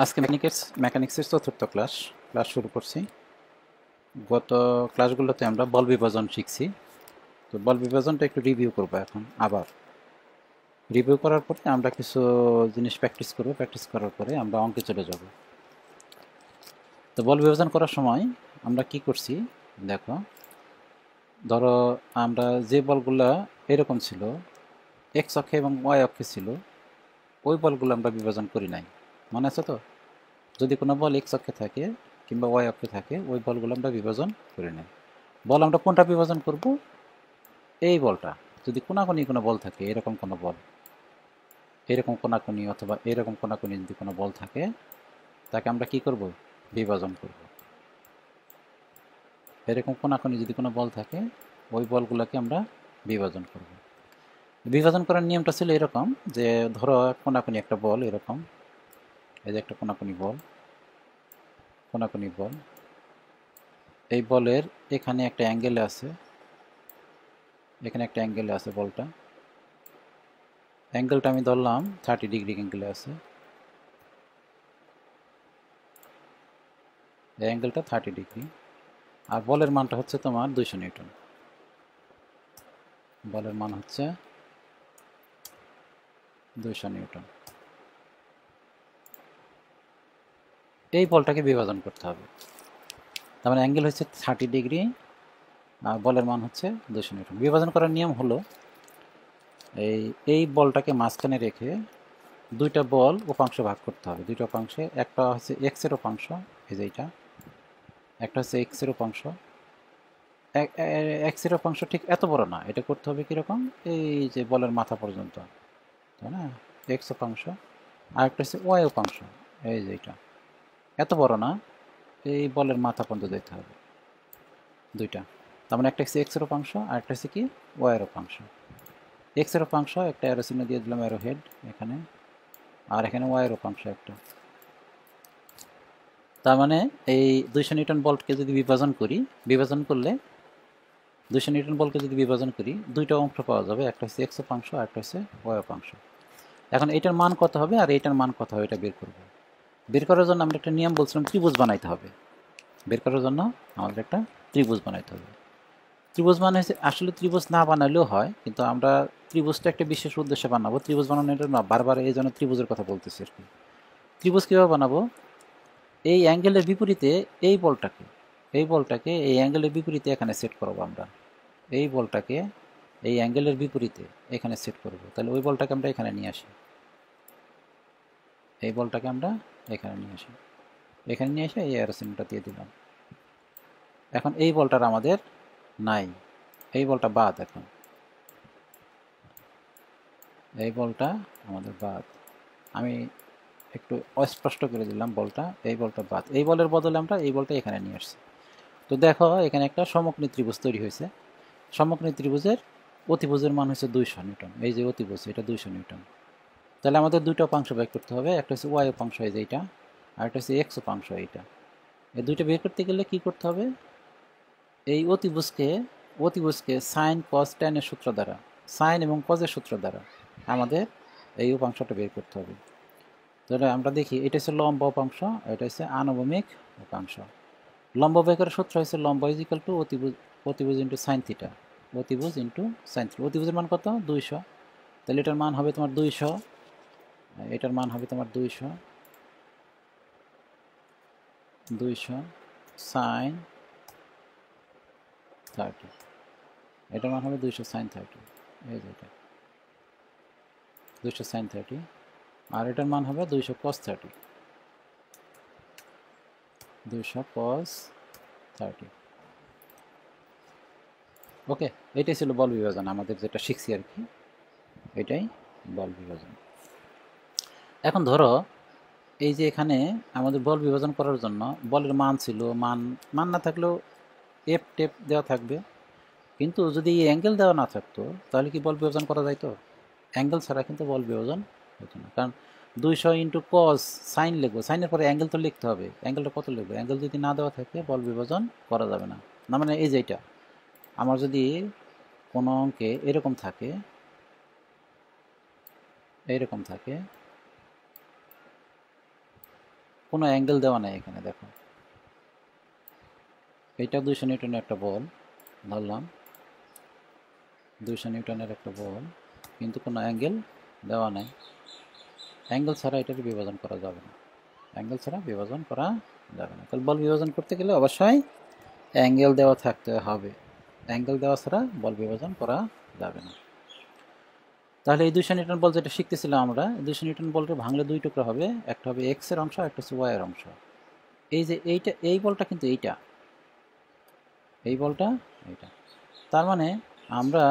আজকে মেকানিক্সের চতুর্থ ক্লাস শুরু করছি। গত ক্লাসগুলোতে আমরা বল বিভাজন শিখছি। তো বল বিভাজনটা একটু রিভিউ করবো এখন আবার। রিভিউ করার পরে আমরা কিছু জিনিস প্র্যাকটিস করবো। প্র্যাকটিস করার পরে আমরা অঙ্কে চলে যাব। তো বল বিভাজন করার সময় আমরা কি করছি দেখো। ধরো আমরা যে বলগুলা এরকম ছিল, এক্স অক্ষে এবং ওয়াই অক্ষে ছিল, ওই বলগুলো আমরা বিভাজন করি নাই। মনে আছে তো? যদি কোনো বল এক্স অক্ষে থাকে কিংবা ওয়াই অক্ষে থাকে, ওই বলগুলো আমরা বিভাজন করে নেই। বল আমরা কোনটা বিভাজন করব? এই বলটা। যদি কোনাকুনি কোনো বল থাকে, এরকম কোনো বল, এরকম কোনাকুনি অথবা এরকম কোনাকুনি যদি কোনো বল থাকে, তাকে আমরা কি করব? বিভাজন করব। এরকম কোনাকুনি যদি কোনো বল থাকে, ওই বলগুলোকে আমরা বিভাজন করব। বিভাজন করার নিয়মটা ছিল এরকম যে, ধরো কোনাকুনি একটা বল এরকম, এই যে একটা কোনাকুনি বল, কোনাকুনি বল, এই বলের এখানে একটা অ্যাঙ্গেলে আছে, এখানে একটা অ্যাঙ্গেলে আছে বলটা। অ্যাঙ্গেলটা আমি ধরলাম 30 ডিগ্রি অ্যাঙ্গেলে আছে। এই অ্যাঙ্গেলটা 30 ডিগ্রি। আর বলের মানটা হচ্ছে তোমার 200 নিউটন। বলের মান হচ্ছে 200 নিউটন। এই বলটাকে বিভাজন করতে হবে। তার মানে অ্যাঙ্গেল হচ্ছে 30 ডিগ্রি আর বলের মান হচ্ছে 200 নিউটন। বিভাজন করার নিয়ম হলো, এই এই বলটাকে মাঝখানে রেখে দুইটা বল উপাংশ ভাগ করতে হবে। দুইটা উপাংশে, একটা হচ্ছে এক্সের উপাংশ, এই যে এইটা, একটা হচ্ছে এক্সের উপাংশ। এক্সের উপাংশ ঠিক এত বড় না, এটা করতে হবে কীরকম, এই যে বলের মাথা পর্যন্ত, তাই না? এক্স উপাংশ। আর একটা হচ্ছে ওয়াই উপাংশ, এই যে এটা, এত বড় না, এই বলের মাথা পর্যন্ত যেতে হবে। দুইটা, তার মানে একটা হচ্ছে এক্সের উপাংশ আর একটা হচ্ছে কি ওয়াইয়ের উপাংশ। এক্সের উপাংশ একটা অ্যারো চিহ্ন দিয়ে দিলাম, অ্যারো হেড এখানে, আর এখানে ওয়াইয়ের উপাংশ একটা। তার মানে এই 200 নিউটন বলকে যদি বিভাজন করি, বিভাজন করলে 200 নিউটন বলকে যদি বিভাজন করি, দুইটা অংশ পাওয়া যাবে, একটা হচ্ছে এক্স উপাংশ আর একটা হচ্ছে ওয়াই উপাংশ। এখন এটার মান কত হবে আর এইটার মান কত হবে এটা বের করব। বের করার জন্য আমরা একটা নিয়ম বলছিলাম, ত্রিভুজ বানাইতে হবে। বের করার জন্য আমাদের একটা ত্রিভুজ বানাইতে হবে। ত্রিভুজ মানে হচ্ছে, আসলে ত্রিভুজ না বানালেও হয়, কিন্তু আমরা ত্রিভুজটা একটা বিশেষ উদ্দেশ্যে বানাবো। ত্রিভুজ বানানোর জন্য বারবার এই জন্য ত্রিভুজের কথা বলতেছি আর কি। ত্রিভুজ কীভাবে বানাবো? এই অ্যাঙ্গেলের বিপরীতে এই বলটাকে, এই বলটাকে এই অ্যাঙ্গেলের বিপরীতে এখানে সেট করবো আমরা। এই বলটাকে এই অ্যাঙ্গেলের বিপরীতে এখানে সেট করব। তাহলে ওই বলটাকে আমরা এখানে নিয়ে আসি, এই বলটাকে আমরা এখানে নিয়ে আসি, এখানে নিয়ে এসে এই অ্যারো চিহ্নটা দিয়ে দিলাম। এখন এই বলটার আমাদের নাই, এই বলটা বাদ। এখন এই বলটা আমাদের বাদ, আমি একটু অস্পষ্ট করে দিলাম বলটা, এই বলটা বাদ। এই বলের বদলে আমরা এই বলটা এখানে নিয়ে আসছি। তো দেখো এখানে একটা সমকোণী ত্রিভুজ তৈরি হয়েছে। সমকোণী ত্রিভুজের অতিভুজের মান হচ্ছে 200 নিউটন। এই যে অতিভুজ, এটা 200 নিউটন। তাহলে আমাদের দুইটা উপাংশ বের করতে হবে, একটা হচ্ছে ওয়াই উপাংশ এই যে এইটা, আর একটা হচ্ছে এক্স উপাংশ এইটা। এই দুইটা বের করতে গেলে কি করতে হবে? এই অতিভুজকে, অতিভুজকে সাইন কস ট্যানের সূত্র দ্বারা, সাইন এবং কজের সূত্র দ্বারা আমাদের এই উপাংশটা বের করতে হবে। তাহলে আমরা দেখি, এটা হচ্ছে লম্ব উপাংশ, এটা হচ্ছে আনুভূমিক উপাংশ। লম্ব বের করার সূত্র হচ্ছে লম্ব ইজ ইকাল টু অতিভুজ, অতিভুজ ইন্টু সাইন থিটা, অতিভুজ ইন্টু সাইন থিটা। অতিভুজের মান কত? 200। তাহলে এটার মান হবে তোমার 200, এটার মান হবে তোমার 200, 200 সাইন 30, এটার মান হবে 200 সাইন 30। এই যে এটা 200 সাইন 30, আর এটার মান হবে 200 কস 30, 200 কস 30। ওকে, এটাই ছিল বল বিভাজন, আমাদের যেটা শিখছি আর কি, এটাই বল বিভাজন। এখন ধরো এই যে এখানে আমাদের বল বিভাজন করার জন্য বলের মান ছিল, মান মান না থাকলেও এফ টেপ দেওয়া থাকবে, কিন্তু যদি এই অ্যাঙ্গেল দেওয়া না থাকতো তাহলে কি বল বিভাজন করা যাইতো? অ্যাঙ্গেল ছাড়া কিন্তু বল বিভাজন হতো না। কারণ 200 ইন্টু কস সাইন লিখবো, সাইনের পরে অ্যাঙ্গেল তো লিখতে হবে, অ্যাঙ্গেলটা কত লিখবো? অ্যাঙ্গেল যদি না দেওয়া থাকে বল বিভাজন করা যাবে না। না মানে এই যে এটা, আমার যদি কোনো অঙ্কে এরকম থাকে, এইরকম থাকে, কোনো অ্যাঙ্গেল দেওয়া নাই এখানে, দেখো এইটা 200 নিউটনের একটা বল ধরলাম, 200 নিউটনের একটা বল, কিন্তু কোনো অ্যাঙ্গেল দেওয়া নাই। অ্যাঙ্গেল ছাড়া এটাকে বিভাজন করা যাবে না, অ্যাঙ্গেল ছাড়া বিভাজন করা যাবে না। তাহলে বল বিভাজন করতে গেলে অবশ্যই অ্যাঙ্গেল দেওয়া থাকতে হবে, অ্যাঙ্গেল দেওয়া ছাড়া বল বিভাজন করা যাবে না। তাহলে এই 200 নিউটন বল যেটা শিখতেছিলাম আমরা, 200 নিউটন বলটা ভাঙলে দুই টুকরা হবে, একটা হবে এক্স এর অংশ, একটা হচ্ছে ওয়াই এর অংশ। এই যে এইটা, এই বলটা কিন্তু এইটা, এই বলটা এইটা। তার মানে আমরা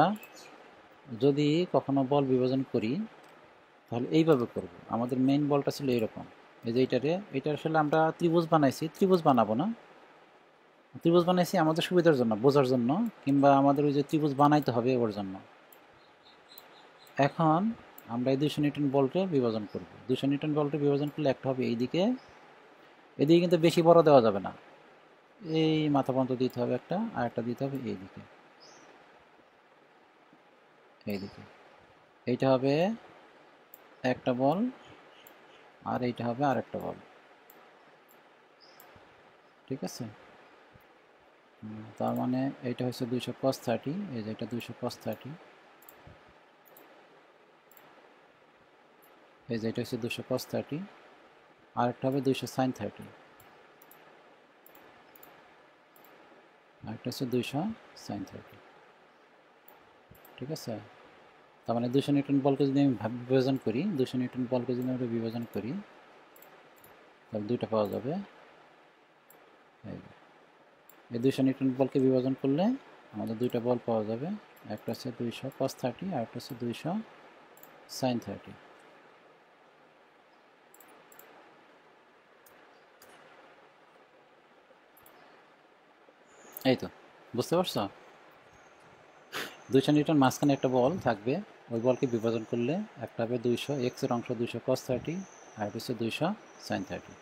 যদি কখনো বল বিভাজন করি তাহলে এইভাবে করব। আমাদের মেইন বলটা ছিল এইরকম, এই যে এইটার আসলে আমরা ত্রিভুজ বানাইছি, ত্রিভুজ বানাবো না, ত্রিভুজ বানাইছি আমাদের সুবিধার জন্য, বোঝার জন্য, কিংবা আমাদের ওই যে ত্রিভুজ বানাইতে হবে ওর জন্য। এখন আমরা এই 200 নিউটন বলকে বিভাজন করব। 200 নিউটন বলকে বিভাজন করলে একটা হবে এইদিকে, এদিকে কিন্তু বেশি বড় দেওয়া যাবে না, এই মাথা পর্যন্ত দিতে হবে একটা, আর একটা দিতে হবে এইদিকে, এইদিকে। এইটা হবে একটা বল, আর এইটা হবে আর একটা বল, ঠিক আছে। তার মানে এইটা হচ্ছে 200 cos 30, এই যে এটা 200 cos 30, এই যে এটা হচ্ছে 200 cos 30, আর একটা হবে 200 sin 30, আর একটা হচ্ছে 200 sin 30, ঠিক আছে। তার মানে 200 নিউটন বলকে যদি আমি বিভাজন করি, 200 নিউটন বলকে যদি আমরা বিভাজন করি তাহলে দুইটা পাওয়া যাবে। এই 200 নিউটন বলকে বিভাজন করলে আমাদের দুইটা বল পাওয়া যাবে, একটা হচ্ছে 200 cos 30, আর একটা হচ্ছে 200 sin 30। এই তো, বুঝতে পারছো? 200 নিউটন মাঝখানে একটা বল থাকবে, ওই বলকে বিভাজন করলে একটা হবে 200 এক্স এর অংশ 200 cos 30, আর হচ্ছে 200 sin 30।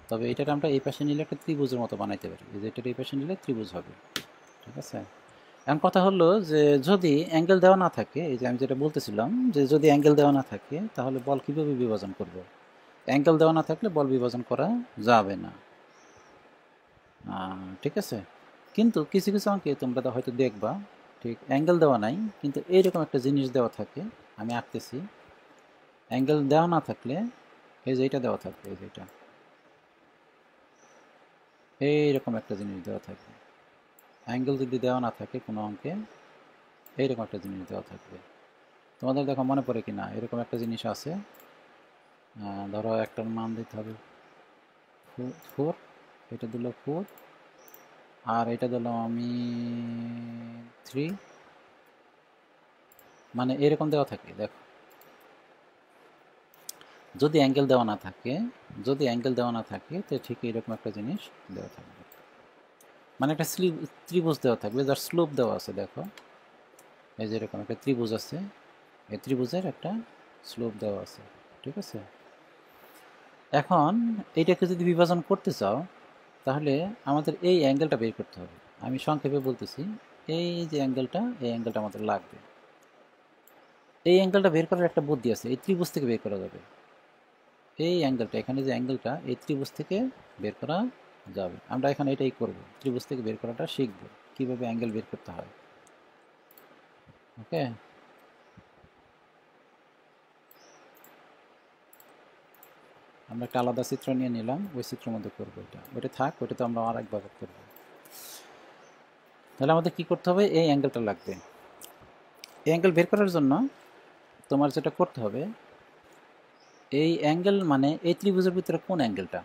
তবে এটাকে আমরা এই পাশে নিলে একটা ত্রিভুজের মতো বানাইতে পারি, এই যে এটার এই পাশে নিলে ত্রিভুজ হবে, ঠিক আছে। এখন কথা হলো যে যদি অ্যাঙ্গেল দেওয়া না থাকে, এই যে আমি যেটা বলতেছিলাম যে যদি অ্যাঙ্গেল দেওয়া না থাকে তাহলে বল কীভাবে বিভাজন করব। অ্যাঙ্গেল দেওয়া না থাকলে বল বিভাজন করা যাবে না, ঠিক আছে। কিন্তু কিছু কিছু অঙ্কে তোমরা তো হয়তো দেখবা ঠিক অ্যাঙ্গেল দেওয়া নাই, কিন্তু এইরকম একটা জিনিস দেওয়া থাকে, আমি আঁকতেছি। অ্যাঙ্গেল দেওয়া না থাকলে এই যে এইটা দেওয়া থাকবে, এই যে এটা এইরকম একটা জিনিস দেওয়া থাকবে। অ্যাঙ্গেল যদি দেওয়া না থাকে কোনো অঙ্কে, এইরকম একটা জিনিস দেওয়া থাকবে। তোমাদের দেখো মনে পড়ে কি না, এরকম একটা জিনিস আছে। ধরো একটার মান দিতে হবে 4, এটা দিল 4, আর এটা দিলাম আমি 3, মানে এরকম দেওয়া থাকে। দেখো যদি অ্যাঙ্গেল দেওয়া না থাকে, যদি অ্যাঙ্গেল দেওয়া না থাকে তো ঠিক এরকম একটা জিনিস দেওয়া থাকবে, মানে একটা ত্রিভুজ দেওয়া থাকবে যার স্লোপ দেওয়া আছে। দেখো এই যে এরকম একটা ত্রিভুজ আছে, এই ত্রিভুজের একটা স্লোপ দেওয়া আছে, ঠিক আছে। এখন এইটাকে যদি বিভাজন করতে চাও তাহলে আমাদের এই অ্যাঙ্গেলটা বের করতে হবে। আমি সংক্ষেপে বলতেছি, এই যে অ্যাঙ্গেলটা, এই অ্যাঙ্গেলটা আমাদের লাগবে। এই অ্যাঙ্গেলটা বের করার একটা বুদ্ধি আছে, এই ত্রিভুজ থেকে বের করা যাবে। এই অ্যাঙ্গেলটা, এখানে যে অ্যাঙ্গেলটা, এই ত্রিভুজ থেকে বের করা যাবে। আমরা এখানে এটাই করব, ত্রিভুজ থেকে বের করাটা শিখব, কীভাবে অ্যাঙ্গেল বের করতে হয়। ওকে, আমরা একটা আলাদা চিত্র নিয়ে নিলাম, ওই চিত্রের মধ্যে করবো এটা, ওইটা থাক, ওইটা তো আমরা আরেকভাবে করবো। তাহলে আমাদের কী করতে হবে, এই অ্যাঙ্গেলটা লাগবে। এই অ্যাঙ্গেল বের করার জন্য তোমার যেটা করতে হবে, এই অ্যাঙ্গেল মানে এই ত্রিভুজের ভিতরে কোন অ্যাঙ্গেলটা,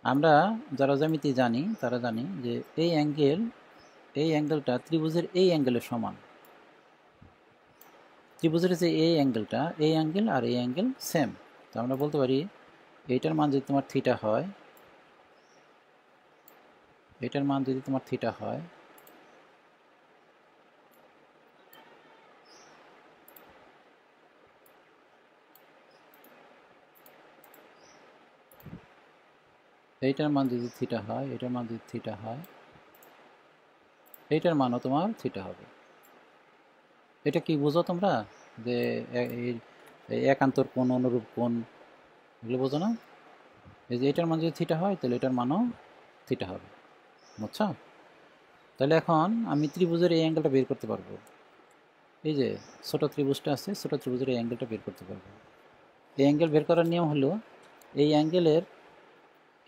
আমরা যারা জ্যামিতি জানি তারা জানি যে এই অ্যাঙ্গেল, এই অ্যাঙ্গেলটা ত্রিভুজের এই অ্যাঙ্গেলের সমান। ত্রিভুজের যে এই অ্যাঙ্গেলটা, এই অ্যাঙ্গেল আর এই অ্যাঙ্গেল সেম। তো আমরা বলতে পারি এইটার মান যদি তোমার থিটা হয়, এটার মান যদি তোমার থিটা হয়, এইটার মান যদি থিটা হয়, এটার মান যদি থিটা হয়, এইটার মানও তোমার থিটা হবে। এটা কি বুঝো তোমরা, যে এই একান্তর কোণ, অনুরূপ কোণ, এগুলো বোঝো না? এই যে এটার মান যদি থিটা হয় তাহলে এটার মানও থিটা হবে, বুঝছো? তাহলে এখন আমি ত্রিভুজের এই অ্যাঙ্গেলটা বের করতে পারবো। এই যে ছোটো ত্রিভুজটা আছে, ছোটো ত্রিভুজের এই অ্যাঙ্গেলটা বের করতে পারবো। এই অ্যাঙ্গেল বের করার নিয়ম হলো, এই অ্যাঙ্গেলের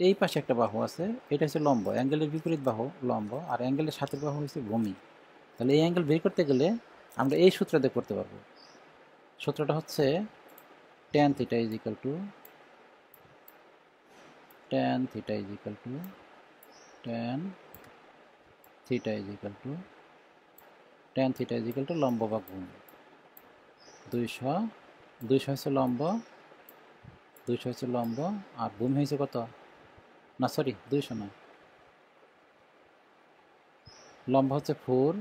এই পাশে একটা বাহু আছে, এটা হচ্ছে লম্ব, অ্যাঙ্গেলের বিপরীত বাহু লম্ব, আর অ্যাঙ্গেলের সাথের বাহু হচ্ছে ভূমি। তাহলে এই অ্যাঙ্গেল বের করতে গেলে আমরা এই সূত্র দিয়ে করতে পারবো। সূত্রটা হচ্ছে tan theta is equal to tan theta is equal to tan theta is equal to tan theta is equal to লম্ব ভাগ ভূমি। 200 হচ্ছে লম্ব, 200 হচ্ছে লম্ব, আর ভূমি হয়েছে কত? না সরি, 200 না, লম্ব হচ্ছে 4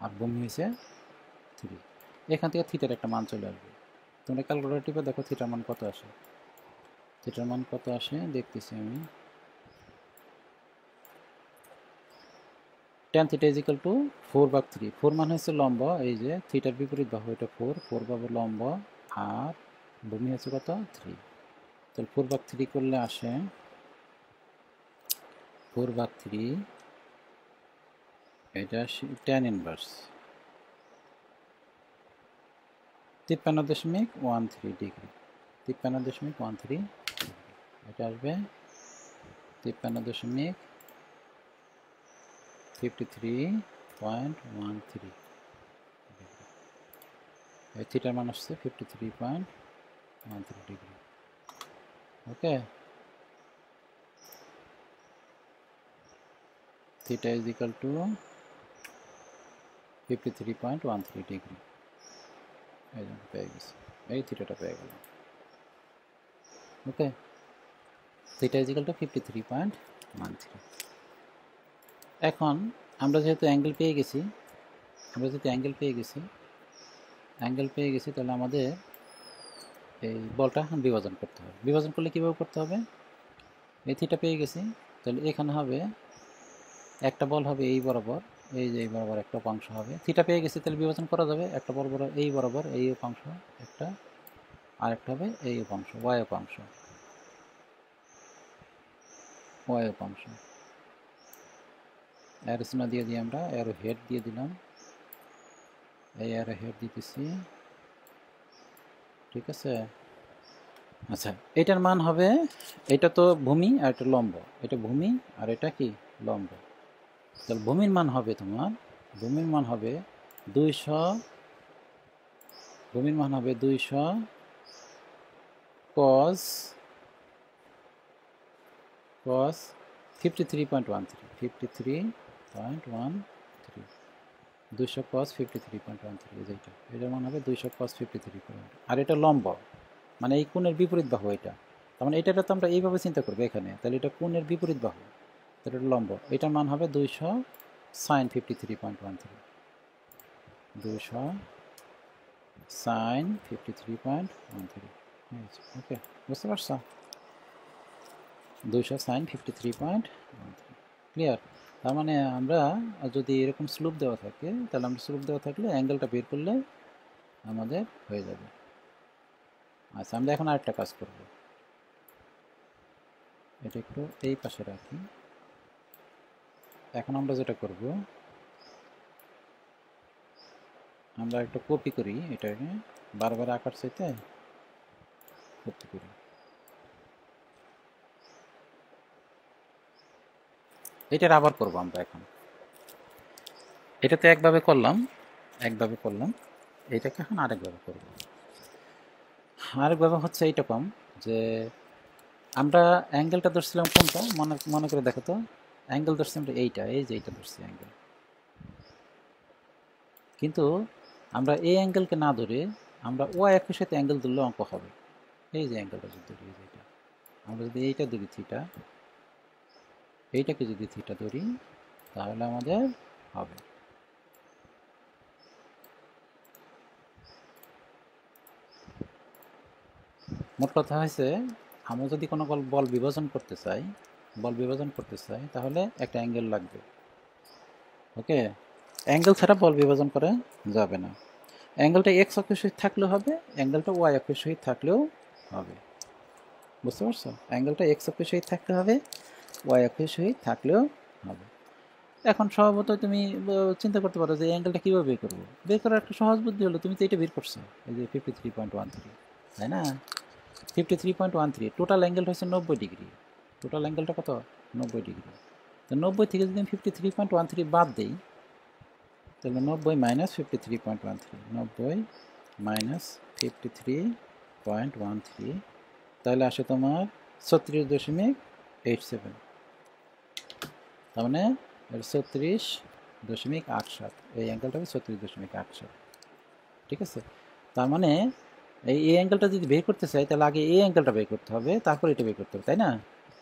আর ভূমি হয়েছে 3। এখান থেকে থিটার একটা মান চলে আসবে। তোমরা ক্যালকুলেটর টিপে দেখো থিটার মান কত আসে। থিটার মান কত আসে দেখতেছি আমি। tan theta is equal to 4/3। 4 মান হচ্ছে লম্ব, এই যে থিটার বিপরীত বাহু এটা 4 বাহু লম্ব, আর ভূমি হচ্ছে কত? 3। তাহলে 4/3 করলে আসে 4/3, এটা tan ইনভার্স 53.13 ডিগ্রি। 53.13 এটা আসবে 53.53.13। এই থিটার মান আসছে 53.13 degree. Okay, theta is equal two 53.13 degree. এই জন্য পেয়ে গেছি, এই থিটাটা পেয়ে গেলাম। ওকে, থিটা ইজ ইকাল টু 53.13। এখন আমরা যেহেতু অ্যাঙ্গেল পেয়ে গেছি, তাহলে আমাদের এই বলটা বিভাজন করতে হবে। বিভাজন করলে কীভাবে করতে হবে? এই থিটা পেয়ে গেছি, তাহলে এখানে হবে একটা বল হবে এই বরাবর, এই যে এই বরাবর একটা উপাংশ হবে। থিটা পেয়ে গেছি তাহলে বিভাজন করা যাবে, একটা বরাবর এই বরাবর এই উপাংশ একটা, আর একটা হবে এই উপাংশ ওয়াই উপাংশ, অ্যারো চিহ্ন দিয়ে আমরা অ্যারো হেড দিয়ে দিলাম, এই অ্যারো হেড দিতেছি, ঠিক আছে? আচ্ছা, এটার মান হবে, এটা তো ভূমি আর এটা লম্ব, এটা ভূমি আর এটা কি লম্ব। তাহলে ভূমির মান হবে তোমার, ভূমির মান হবে 200 cos 53.13 200 cos 53.13, এটার মান হবে 200 cos 53, আর এটা লম্ব মানে এই কোণের বিপরীত বাহু এটা। তার মানে এটাটা তো আমরা এইভাবে চিন্তা করবো এখানে, তাহলে এটা কোণের বিপরীত বাহু, তাহলে এটা লম্ব, এটার মান হবে 200 sin 53.13, 200 sin 53.13। ওকে, বুঝতে পারছো? 200 sin 53.13, ক্লিয়ার? তার মানে আমরা যদি এরকম স্লোপ দেওয়া থাকে, তাহলে আমরা স্লোপ দেওয়া থাকলে অ্যাঙ্গেলটা বের করলে আমাদের হয়ে যাবে। আচ্ছা, আমরা এখন আরেকটা কাজ করব, এটা একটু এই পাশে রাখি। এখন আমরা যেটা করব, আমরা একটা কপি করি, এটাকে বারবার আকার চাইতে কপি করি। এটার আবার করব আমরা এখন, এটাতে একভাবে করলাম, এটাকে এখন আরেকভাবে করব। আরেকভাবে হচ্ছে এইরকম যে আমরা অ্যাঙ্গেলটা ধরছিলাম কোনটা, মনে করে দেখো তো, অ্যাঙ্গেল ধরছি আমরা এইটা, এই যে এইটা ধরছি অ্যাঙ্গেল, কিন্তু আমরা এই অ্যাঙ্গেলকে না ধরে আমরা ওয়াই অক্ষের সাথে অ্যাঙ্গেল ধরলে অঙ্ক হবে। এই যে অ্যাঙ্গেলটা যদি ধরি, এই যে এটা, আমরা যদি এইটা ধরি থিটা, এইটাকে যদি থিটা ধরি তাহলে আমাদের হবে। মোট কথা হয়েছে, আমরা যদি কোনো বল বিভাজন করতে চাই তাহলে একটা অ্যাঙ্গেল লাগবে। ওকে, অ্যাঙ্গেল ছাড়া বল বিভাজন করা যাবে না। অ্যাঙ্গেলটা এক্স অক্ষের সহিত থাকলেও হবে, অ্যাঙ্গেলটা ওয়াই অক্ষের সহিত থাকলেও হবে। বুঝতে পারছো? অ্যাঙ্গেলটা এক্স অক্ষের সহিত থাকতে হবে, ওয়াই অক্ষের সহিত থাকলেও হবে। এখন স্বভাবত তুমি চিন্তা করতে পারো যে এই অ্যাঙ্গেলটা কীভাবে বের করবো। বের করার একটা সহজ বুদ্ধি হলো, তুমি তো এটা বের করছো, এই যে 53.13, তাই না? 53.13 টোটাল অ্যাঙ্গেলটা হচ্ছে 90 ডিগ্রি। টোটাল অ্যাঙ্গেলটা কত? 90 ডিগ্রি। তো 90 থেকে যদি আমি 53.13 বাদ দিই, তাহলে 90 মাইনাস 53.13, 90 মাইনাস 53.13, তাহলে আসে তোমার 36.87। তার মানে 36.87, এই অ্যাঙ্গেলটা হবে 36.87। ঠিক আছে? তার মানে এই অ্যাঙ্গেলটা যদি বের করতে চাই, তাহলে আগে এই অ্যাঙ্গেলটা বের করতে হবে, তারপর এটা বের করতে হবে, তাই না?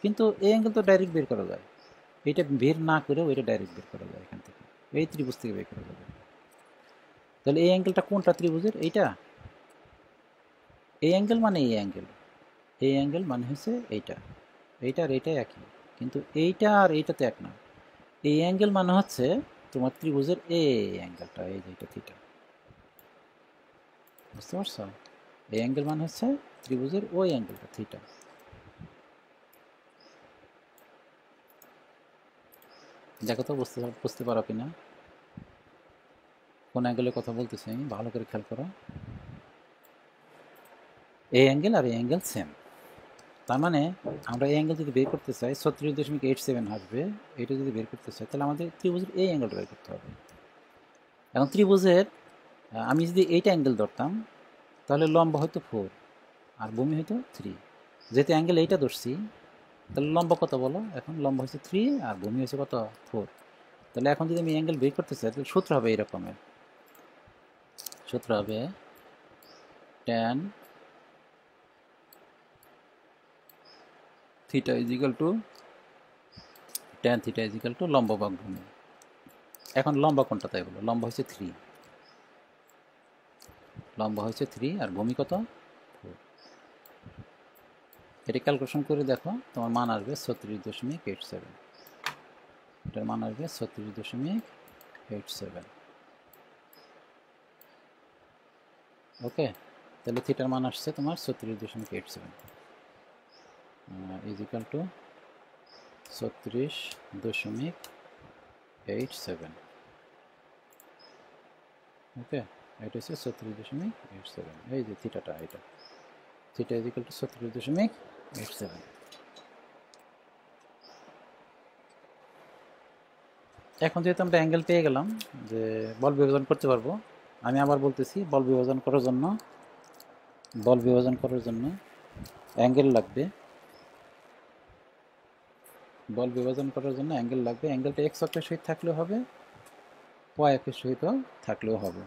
কিন্তু এই অ্যাঙ্গেল তো ডাইরেক্ট বের করা যায়, এটা বের না করেও এটা ডাইরেক্ট বের করা যায় এখান থেকে, এই ত্রিভুজ থেকে বের করা যাবে। তাহলে এই অ্যাঙ্গেলটা কোনটা ত্রিভুজের? এইটা। এই অ্যাঙ্গেল মানে এই অ্যাঙ্গেল, এই অ্যাঙ্গেল মানে হচ্ছে এইটা, এইটা আর এইটা একই, কিন্তু এইটা আর এইটাতে এক না। এই অ্যাঙ্গেল মানে হচ্ছে তোমার ত্রিভুজের এই অ্যাঙ্গেলটা, এই যে এটা থিটা। বুঝতে পারছো? এই অ্যাঙ্গেল মানে হচ্ছে ত্রিভুজের ওই অ্যাঙ্গেলটা থিটা। দেখো তো বুঝতে পারো কিনা কোন অ্যাঙ্গেলের কথা বলতেছি আমি, ভালো করে খেয়াল করো। এই অ্যাঙ্গেল আর এই অ্যাঙ্গেল সেম। তার মানে আমরা এই অ্যাঙ্গেল যদি বের করতে চাই 36.87 আসবে, এটা যদি বের করতে চাই তাহলে আমাদের ত্রিভুজের এই অ্যাঙ্গেলটা বের করতে হবে। এখন ত্রিভুজের আমি যদি এইটা অ্যাঙ্গেল ধরতাম, তাহলে লম্বা হয়তো 4 আর ভূমি হয়তো 3। যেহেতু অ্যাঙ্গেল এইটা ধরছি, তাহলে লম্বা কত বলো? এখন লম্বা হচ্ছে 3 আর ভূমি হচ্ছে কত? 4। তাহলে এখন যদি আমি অ্যাঙ্গেল বের করতে চাই, তাহলে সূত্র হবে এরকমের, সূত্র হবে tan theta is equal two tan theta is equal two লম্বা ভাগ ভূমি। এখন লম্বা কোনটা তাই বলো? লম্বা হচ্ছে 3, লম্বা হচ্ছে 3 আর ভূমি কত? 4। এটা ক্যালকুলেশন করে দেখো, তোমার মান আসবে 36.87, এটার মান আসবে 36.87। ওকে, তাহলে থিটার মান আসছে তোমার 36.87 ইজ ইকাল টু 36.87। ওকে, এটা হচ্ছে 36.87, এই যে থিটাটা, এটা থিটা ইজ ইকাল টু 36.87। এখন যেহেতু আমরা অ্যাঙ্গেল পেয়ে গেলাম যে বল বিভাজন করতে পারবো, আমি আবার বলতেছি বল বিভাজন করার জন্য অ্যাঙ্গেল লাগবে। বল বিভাজন করার জন্য অ্যাঙ্গেল লাগবে। অ্যাঙ্গেলটা এক্স অক্ষের সহিত থাকলেও হবে, ওয়াই অক্ষের সহিতও থাকলেও হবে।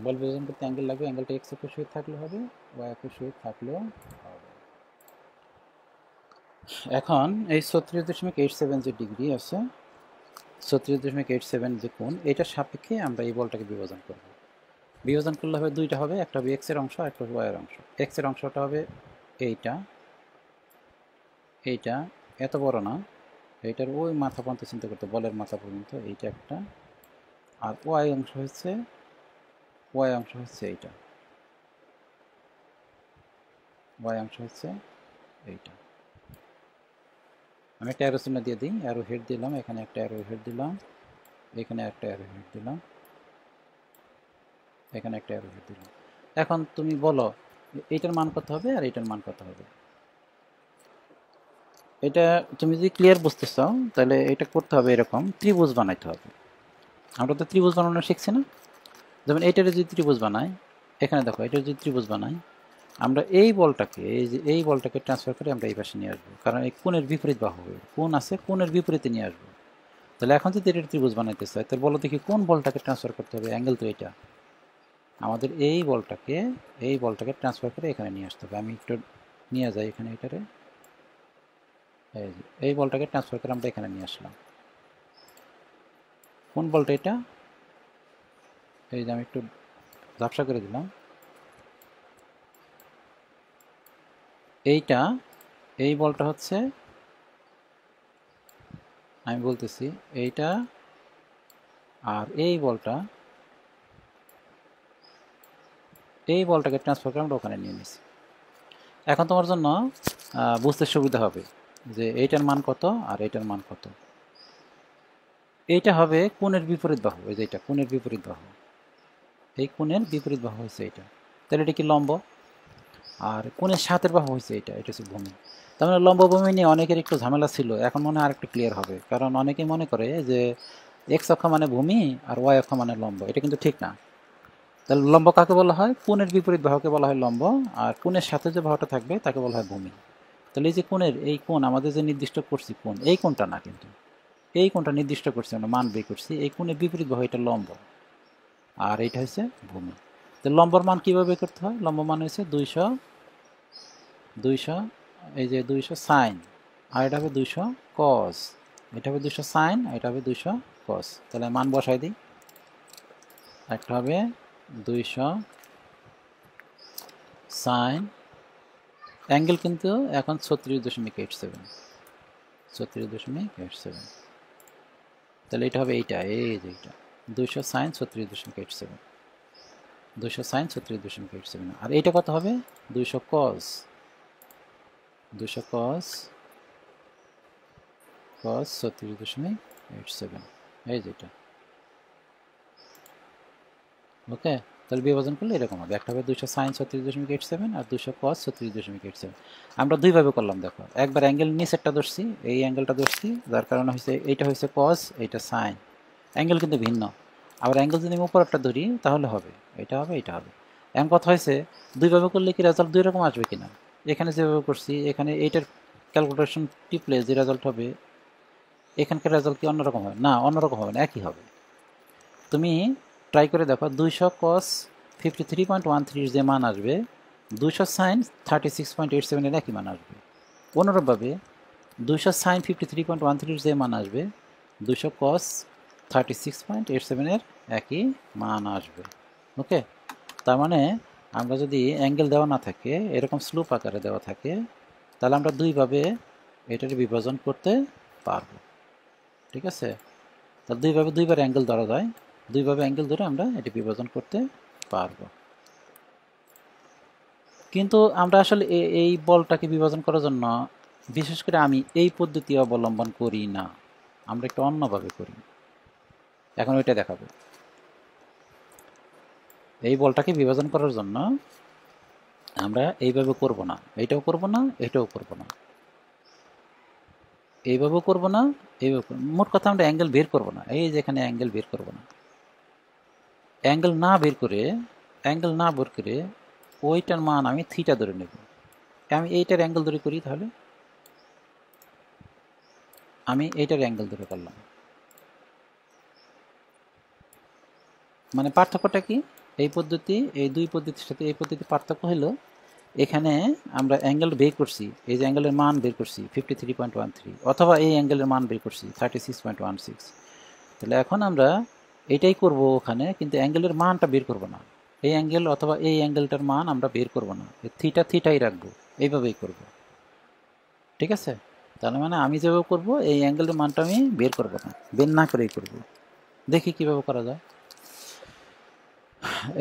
বল বিভাজন করতে অ্যাঙ্গেল লাগবে, অ্যাঙ্গেলটা এক্স অক্ষের সহিত থাকলেও হবে, ওয়াই অক্ষের সহিত থাকলেও হবে। এখন এই 36.87 যে ডিগ্রি আছে, 36.87 যে কোণ, এটার সাপেক্ষে আমরা এই বলটাকে বিভাজন করব। বিভাজন করলে হবে দুইটা হবে, একটা হবে এক্স এর অংশ আর একটা হবে ওয়াই এর অংশ। এক্স এর অংশটা হবে এইটা, এইটা এত বড় না, এইটার ওই মাথা পর্যন্ত চিন্তা করতে, বলের মাথা পর্যন্ত এইটা একটা, আর ওয়াই অংশ হচ্ছে এইটা, ওয়াই অংশ হচ্ছে এইটা। আমি একটা অ্যারো চিহ্ন দিয়ে দিই, অ্যারো হেড দিলাম, এখানে একটা অ্যারো হেড দিলাম, এখানে একটা অ্যারো হেড দিলাম, এখানে একটা অ্যারো হেড দিলাম। এখন তুমি বলো এইটার মান কত হবে আর এইটার মান কত হবে? এটা তুমি যদি ক্লিয়ার বুঝতে চাও তাহলে এটা করতে হবে এরকম, ত্রিভুজ বানাইতে হবে। আমরা তো ত্রিভুজ বানানো শিখছি না? যেমন এইটার যদি ত্রিভুজ বানাই, এখানে দেখো এটা যদি ত্রিভুজ বানাই, আমরা এই বলটাকে, এই বলটাকে ট্রান্সফার করে আমরা এই পাশে নিয়ে আসবো, কারণ এই কোণের বিপরীত বাহু, কোণ আছে, কোণের বিপরীতে নিয়ে আসবো। তাহলে এখন যদি এটা ত্রিভুজ বানাইতে চাই, তাহলে বলো দেখি কোন বলটাকে ট্রান্সফার করতে হবে? অ্যাঙ্গেল তো এটা, আমাদের এই বলটাকে ট্রান্সফার করে এখানে নিয়ে আসতে হবে। আমি একটু নিয়ে যাই এখানে, এটারে এই বলটাকে ট্রান্সফার করে আমরা এখানে নিয়ে আসলাম। কোন বলটা এটা? এই যে আমি একটু ঝাপসা করে দিলাম, এইটা, এই বলটা হচ্ছে, আমি বলতেছি এইটা, আর এই বলটা এই বলটাকে ট্রান্সফার করে আমরা ওখানে নিয়ে নিছি। এখন তোমার জন্য বুঝতে সুবিধা হবে যে এইটার মান কত আর এইটার মান কত। এইটা হবে কোণের বিপরীত বাহু, এই যে এটা কোণের বিপরীত বাহু, এই কোণের বিপরীত বাহু হচ্ছে এটা, তাহলে এটা কি লম্ব, আর কোণের সাথের বাহু হচ্ছে এটা, এটা হচ্ছে ভূমি। তার মানে লম্ব ভূমি নিয়ে অনেকের একটু ঝামেলা ছিল, এখন মনে হয় আরেকটু ক্লিয়ার হবে, কারণ অনেকেই মনে করে যে এক্স অক্ষ মানে ভূমি আর ওয়াই অক্ষ মানে লম্ব, এটা কিন্তু ঠিক না। তাহলে লম্ব কাকে বলা হয়? কোণের বিপরীত বাহুকে বলা হয় লম্ব, আর কোণের সাথে যে বাহুটা থাকবে তাকে বলা হয় ভূমি। তাহলে এই যে কোণের এই কোণ আমাদের যে নির্দিষ্ট করছি কোণ, এই কোণটা না, কিন্তু এই কোণটা নির্দিষ্ট করছি আমরা, মান বের করছি, এই কোণের বিপরীত বাহু এটা লম্ব, আর এইটা হচ্ছে ভূমি। তো লম্বর মান কীভাবে বের করতে হয়? লম্ব মান হচ্ছে 200 এই যে 200 সাইন, আর এটা হবে 200 কস, এটা হবে 200 সাইন, এটা হবে 200 কস। তাহলে মান বসাই দিই, একটা হবে 200 সাইন, অ্যাঙ্গেল কিন্তু এখন 36.87, 36.87, তাহলে এটা হবে এইটা, এই যে এইটা 200 সাইন 36.87, 200 সাইন 36.87, আর এইটা কত হবে? 200 কস, 200 কস 36.87, এই যেটা। ওকে, তাহলে বিভাজন করলে এরকম হবে, একটা হবে 200 সাইন 36.87 আর 200 কস 36.87। আমরা দুইভাবে করলাম, দেখো, একবার অ্যাঙ্গেল নিচেরটা ধরছি, এই অ্যাঙ্গেলটা ধরছি, যার কারণে হয়েছে এইটা হয়েছে কস, এইটা সাইন, অ্যাঙ্গেল কিন্তু ভিন্ন। আবার অ্যাঙ্গেল যদি আমি উপরেরটা ধরি তাহলে হবে এটা হবে এটা হবে। এমন কথা হয়েছে, দুইভাবে করলে কি রেজাল্ট দুই রকম আসবে কিনা? এখানে যেভাবে করছি, এখানে এইটার ক্যালকুলেশন টিপলে যে রেজাল্ট হবে, এখানকার রেজাল্ট কি অন্যরকম হবে? না, অন্যরকম হবে না, একই হবে। তুমি ট্রাই করে দেখো, 200 কস 53.13 যে মান আসবে, 200 সাইন 36.87 এর একই মান আসবে। অনুরূপভাবে 200 সাইন 53.13 যে মান আসবে, 200 কস 36.87 এর একই মান আসবে। ওকে, তার মানে আমরা যদি অ্যাঙ্গেল দেওয়া না থাকে, এরকম স্লোপ আকারে দেওয়া থাকে, তাহলে আমরা দুইভাবে এটার বিভাজন করতে পারবো। ঠিক আছে, তাহলে দুইবার অ্যাঙ্গেল ধরা যায়, দুইভাবে অ্যাঙ্গেল ধরে আমরা এটি বিভাজন করতে পারবো। কিন্তু আমরা আসলে এই বলটাকে বিভাজন করার জন্য বিশেষ করে আমি এই পদ্ধতি অবলম্বন করি না, আমরা একটু অন্যভাবে করি। এখন ওইটা দেখাবো। এই বলটাকে বিভাজন করার জন্য আমরা এইভাবে করব না, এইটাও করব না, এটাও করব না, এইভাবেও করব না, এইভাবে, মোট কথা আমরা অ্যাঙ্গেল বের করব না, এই যেখানে অ্যাঙ্গেল বের করব না, অ্যাঙ্গেল না বের করে ওইটার মান আমি থিটা ধরে নেব। আমি এইটার অ্যাঙ্গেল ধরে করি, তাহলে আমি এইটার অ্যাঙ্গেল ধরে করলাম। মানে পার্থক্যটা কি? এই পদ্ধতি, এই দুই পদ্ধতির সাথে এই পদ্ধতি পার্থক্য হলো, এখানে আমরা অ্যাঙ্গেল বের করছি, এই যে অ্যাঙ্গেলের মান বের করছি 53.13, অথবা এই অ্যাঙ্গেলের মান বের করছি 36.16। তাহলে এখন আমরা এটাই করব ওখানে, কিন্তু অ্যাঙ্গেলের মানটা বের করব না, এই অ্যাঙ্গেল অথবা এই অ্যাঙ্গেলটার মান আমরা বের করব না, থিটাই রাখবো, এইভাবেই করব। ঠিক আছে, তাহলে মানে আমি যেভাবে করব, এই অ্যাঙ্গেলের মানটা আমি বের করব না, বের না করেই করব। দেখি কিভাবে করা যায়।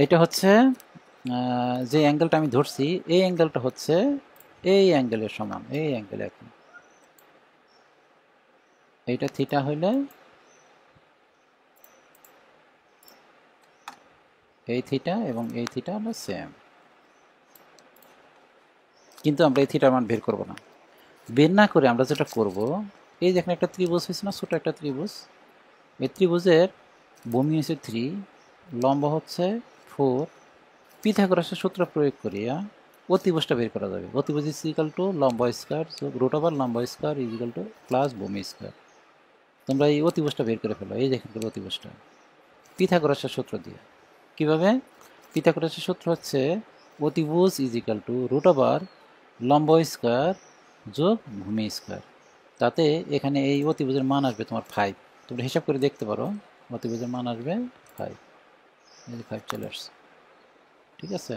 এটা হচ্ছে যে অ্যাঙ্গেলটা আমি ধরছি, এই অ্যাঙ্গেলটা হচ্ছে এই অ্যাঙ্গেলের সমান, এই অ্যাঙ্গেল একই, এইটা থিটা হইলে এই থিটা এবং এই থিটা হলো সেম, কিন্তু আমরা এই থিটার মান বের করব না। বের না করে আমরা যেটা করব, এই যেখানে একটা ত্রিভুজ হয়েছে না, ছোটো একটা ত্রিভুজ, এই ত্রিভুজের ভূমি হচ্ছে 3, লম্ব হচ্ছে 4, পিথাগোরাসের সূত্র প্রয়োগ করিয়া অতিভুজটা বের করা যাবে। অতিভুজ ইজ ইকাল টু লম্ব স্কয়ার যোগ রুট ওভার লম্ব square is equal two plus ভূমি স্কয়ার। তোমরা এই অতিভুজটা বের করে ফেলো, এই দেখেন অতিভুজটা পিথাগোরাসের সূত্র দিয়ে। কিভাবে? পিথাগোরাসের সূত্র হচ্ছে অতিভুজ is equal to root over লম্ব স্কয়ার যোগ ভূমি স্কয়ার। তাতে এখানে এই অতিভুজের মান আসবে তোমার 5, তোমরা হিসাব করে দেখতে পারো, অতিভুজের মান আসবে 5, এই যে 5 চলে আসছে। ঠিক আছে,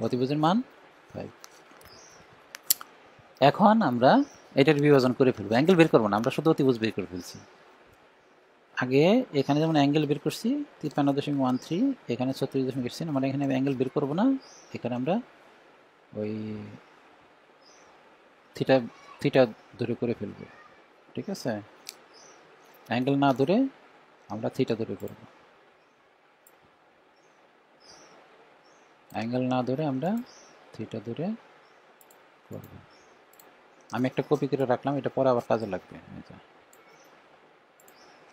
অতিভুজের মান 5। এখন আমরা এটার বিভাজন করে ফেলবো, অ্যাঙ্গেল বের করবো না, আমরা শুধু অতিভুজ বের করে ফেলছি। আগে এখানে যেমন অ্যাঙ্গেল বের করছি 53.13, এখানে 36.8, মানে এখানে অ্যাঙ্গেল বের করবো না, এখানে আমরা ওই থিটা থিটা ধরে করে ফেলবো। ঠিক আছে, অ্যাঙ্গেল না ধরে আমরা থিটা ধরে করব, অ্যাঙ্গেল না ধরে আমরা থিটা ধরে করব। আমি একটা কপি করে রাখলাম, এটা পরে আবার কাজে লাগবে।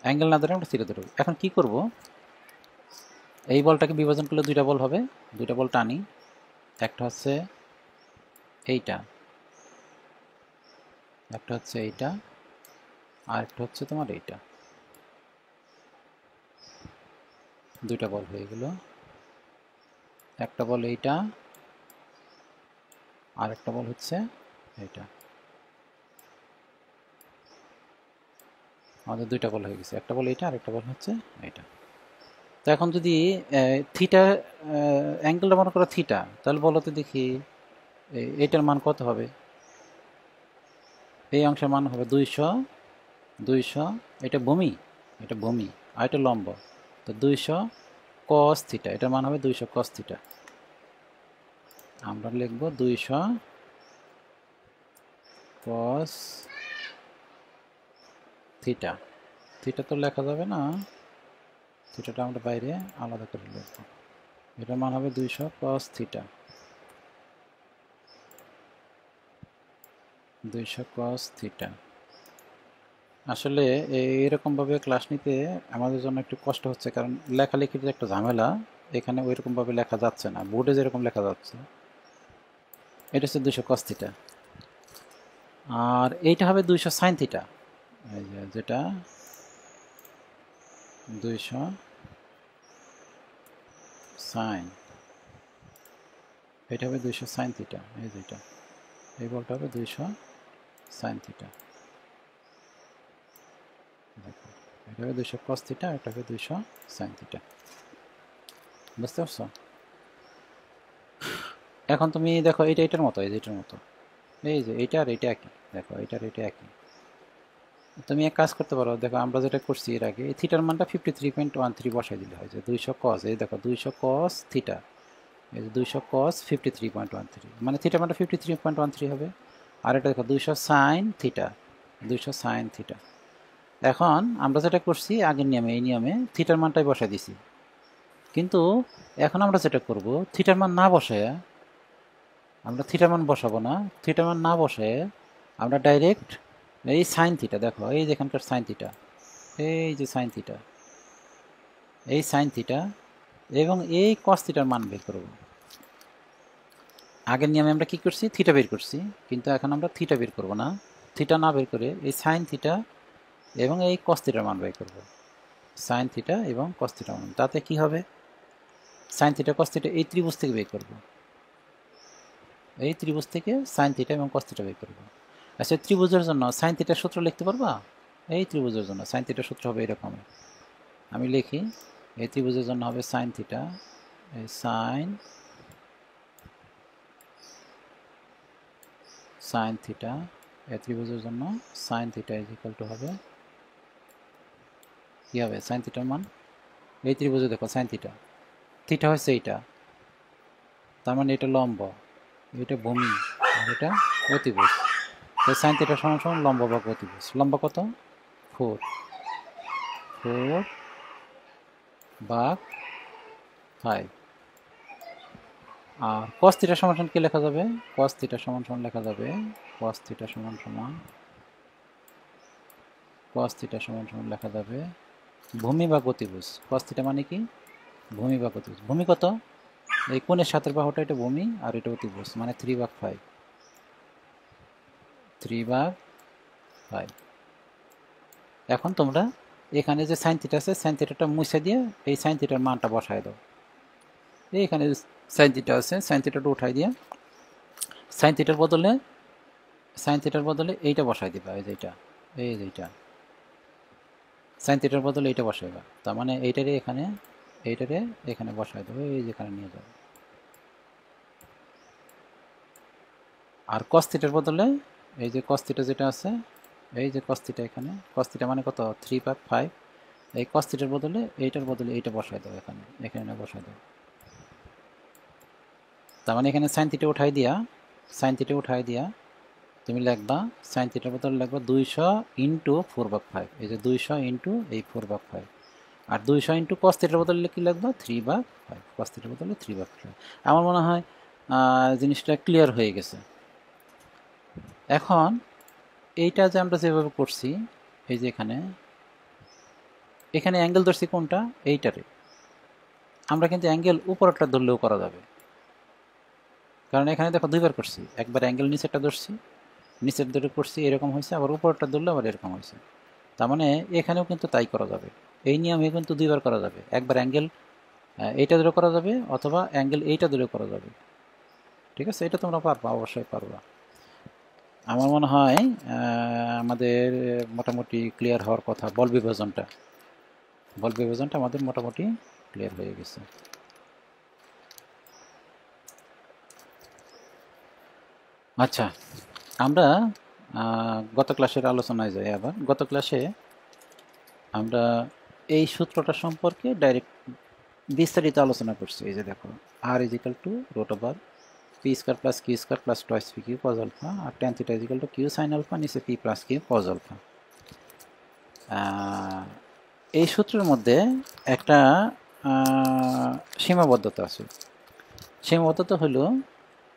অ্যাঙ্গেল না ধরে আমরা থিটা ধরে। এখন কি করব, এই বলটাকে বিভাজন করলে দুইটা বল হবে, দুইটা বল টানি। একটা হচ্ছে এইটা, একটা হচ্ছে এইটা, আর একটা হচ্ছে তোমার এইটা। দুইটা বল হয়ে গেল, একটা বল এইটা, আর একটা বল হচ্ছে এইটা। আমাদের দুইটা বল হয়ে গেছে, একটা বল এইটা আর একটা বল হচ্ছে এইটা। তো এখন যদি থিটা অ্যাঙ্গেলটা মনে করো থিটা, তাহলে বলো তো দেখি এইটার মান কত হবে? এই অংশের মান হবে 200, এটা ভূমি, এটা ভূমি, আর এটা লম্ব। তো 200 cos থিটা, এটার মান হবে 200 cos থিটা। আমরা লিখব 200 cos থিটা। থিটা তো লেখা যাবে না, থিটাটা আমরা বাইরে আলাদা করে লিখব। এটার মান হবে 200 cos থিটা, 200 cos থিটা। আসলে এইরকমভাবে ক্লাস নিতে আমাদের জন্য একটু কষ্ট হচ্ছে, কারণ লেখালেখির যে একটা ঝামেলা, এখানে ওইরকমভাবে লেখা যাচ্ছে না, বোর্ডে যেরকম লেখা যাচ্ছে। এটা হচ্ছে 200 cos থিটা, আর এইটা হবে 200 sin থিটা। এই যে যেটা 200 sin, এটা হবে 200 sin থিটা। এই যেটা, এই বলটা হবে 200 sin থিটা। দেখো, এটা হবে 200 cos থিটা, এটা হবে 200 sin থিটা। বুঝতে পারছো? এখন তুমি দেখো, এটা এটার মতো, এই যে এটার মতো, এই যে এইটা আর এইটা একই। দেখো এইটা আর এইটা একই। তুমি এক কাজ করতে পারো, দেখো আমরা যেটা করছি এর আগে, এই থিটার মানটা 53.13 বসাই দিলে হয় যে 200 cos, এই দেখো 200 cos থিটা, এই যে 200 cos 53.13, মানে থিটার মানটা 53.13 হবে। আর এটা দেখো 200 sin থিটা, 200 sin থিটা। এখন আমরা যেটা করছি আগের নিয়মে, এই নিয়মে থিটার মানটাই বসাই দিছি, কিন্তু এখন আমরা যেটা করব, থিটার মান না বসায়, আমরা থিটার মান বসাবো না, থিটার মান না বসায় আমরা ডাইরেক্ট এই সাইন থিটা, দেখো এই যেখানকার সাইন থিটা, এই যে সাইন থিটা, এই সাইন থিটা এবং এই কস থিটার মান বের করব। আগের নিয়মে আমরা কি করছি, থিটা বের করছি, কিন্তু এখন আমরা থিটা বের করব না, থিটা না বের করে এই সাইন থিটা এবং এই কস থিটার মান বের করব। সাইন থিটা এবং কস থিটার মান, তাতে কি হবে, সাইন থিটা কস থিটা এই ত্রিভুজ থেকে বের করব, এই ত্রিভুজ থেকে সাইন থিটা এবং কস থিটা বের করব। আচ্ছা, ত্রিভুজের জন্য সাইন থিটার সূত্র লিখতে পারবা? এই ত্রিভুজের জন্য সাইন থিটার সূত্র হবে এরকম, আমি লিখি, এই ত্রিভুজের জন্য হবে সাইন থিটা, এই সাইন থিটা, এই ত্রিভুজের জন্য sine theta is equal to হবে কি হবে, সাইন থিটার মান, এই ত্রিভুজে দেখো সাইন থিটা, থিটা হচ্ছে এইটা, তার মানে এটা লম্ব, এটা ভূমি, আর এটা অতিভুজ। তো সাইন থিটা সমান সমান লম্ব ভাগ অতিভুজ। লম্ব কত? 4 ভাগ 5। আর cos থিটা সমান সমান কি লেখা যাবে? cos থিটা সমান সমান লেখা যাবে, cos থিটা সমান সমান, cos থিটা সমান সমান লেখা যাবে ভূমি ভাগ অতিভুজ। cos থিটা মানে কি? ভূমি ভাগ অতিভুজ। ভূমি কত? এই কোণের সাতের বাহুটা, এটা ভূমি আর এটা অতিভুজ, মানে 3/5, 3/5। এখন তোমরা এখানে যে সাইন থিটা আছে, সাইন থিটাটা মুছে দিয়ে এই সাইন থিটার মানটা বসায় দাও। এইখানে সাইন থিটা আছে, সাইন থিটাটা উঠাই দিয়ে সাইন থিটার বদলে এইটা বসাই দিবা, এই যেটা, এই যেটা সাইন থিটার বদলে এইটা বসাইবা। তার মানে এইটারে এখানে বসাই দেবো, এই যেখানে নিয়ে যাবো। আর cos থিটার বদলে এই যে cos থিটা যেটা আছে, এই যে cos থিটা, এখানে cos থিটা মানে কত, 3/5, এই cos থিটার বদলে এইটার বদলে এইটা বসায় দাও, এখানে এখানে বসায় দাও। তার মানে এখানে sin থিটা উঠাই দিয়া তুমি লিখবা sin থিটার বদলে লিখবা 200 ইন্টু 4/5। এই যে 200 ইন্টু এই 4/5, আর 200 ইন্টু cos থিটার বদলে কি লিখবা 3/5। cos থিটার বদলে 3/5। আমার মনে হয় জিনিসটা ক্লিয়ার হয়ে গেছে। এখন এইটা যে আমরা যেভাবে করছি, এই যে এখানে অ্যাঙ্গেল ধরছি কোনটা, এইটারে। আমরা কিন্তু অ্যাঙ্গেল উপরটা ধরলেও করা যাবে, কারণ এখানে দেখো দুইবার করছি, একবার অ্যাঙ্গেল নিচেরটা ধরছি, নিচের ধরে করছি এরকম হয়েছে, আবার উপরটা ধরলে আবার এরকম হয়েছে। তার মানে এখানেও কিন্তু তাই করা যাবে। এই নিয়মে কিন্তু দুইবার করা যাবে, একবার অ্যাঙ্গেল এইটা ধরে করা যাবে, অথবা অ্যাঙ্গেল এইটা ধরে করা যাবে। ঠিক আছে, এটা তোমরা পারবা, অবশ্যই পারবা। আমার মনে হয় আমাদের মোটামুটি ক্লিয়ার হওয়ার কথা। বল বিভাজনটা আমাদের মোটামুটি ক্লিয়ার হয়ে গেছে। আচ্ছা, আমরা গত ক্লাসের আলোচনায় যাই আবার। গত ক্লাসে আমরা এই সূত্রটা সম্পর্কে ডাইরেক্ট বিস্তারিত আলোচনা করছি। এই যে দেখো, r equal to root over P square plus Q square plus twice P Q cos alpha, আর tan theta equal to Q sine alpha, নিচে P plus Q cos alpha. এই সূত্রের মধ্যে একটা সীমাবদ্ধতা আছে। সীমাবদ্ধতা হলো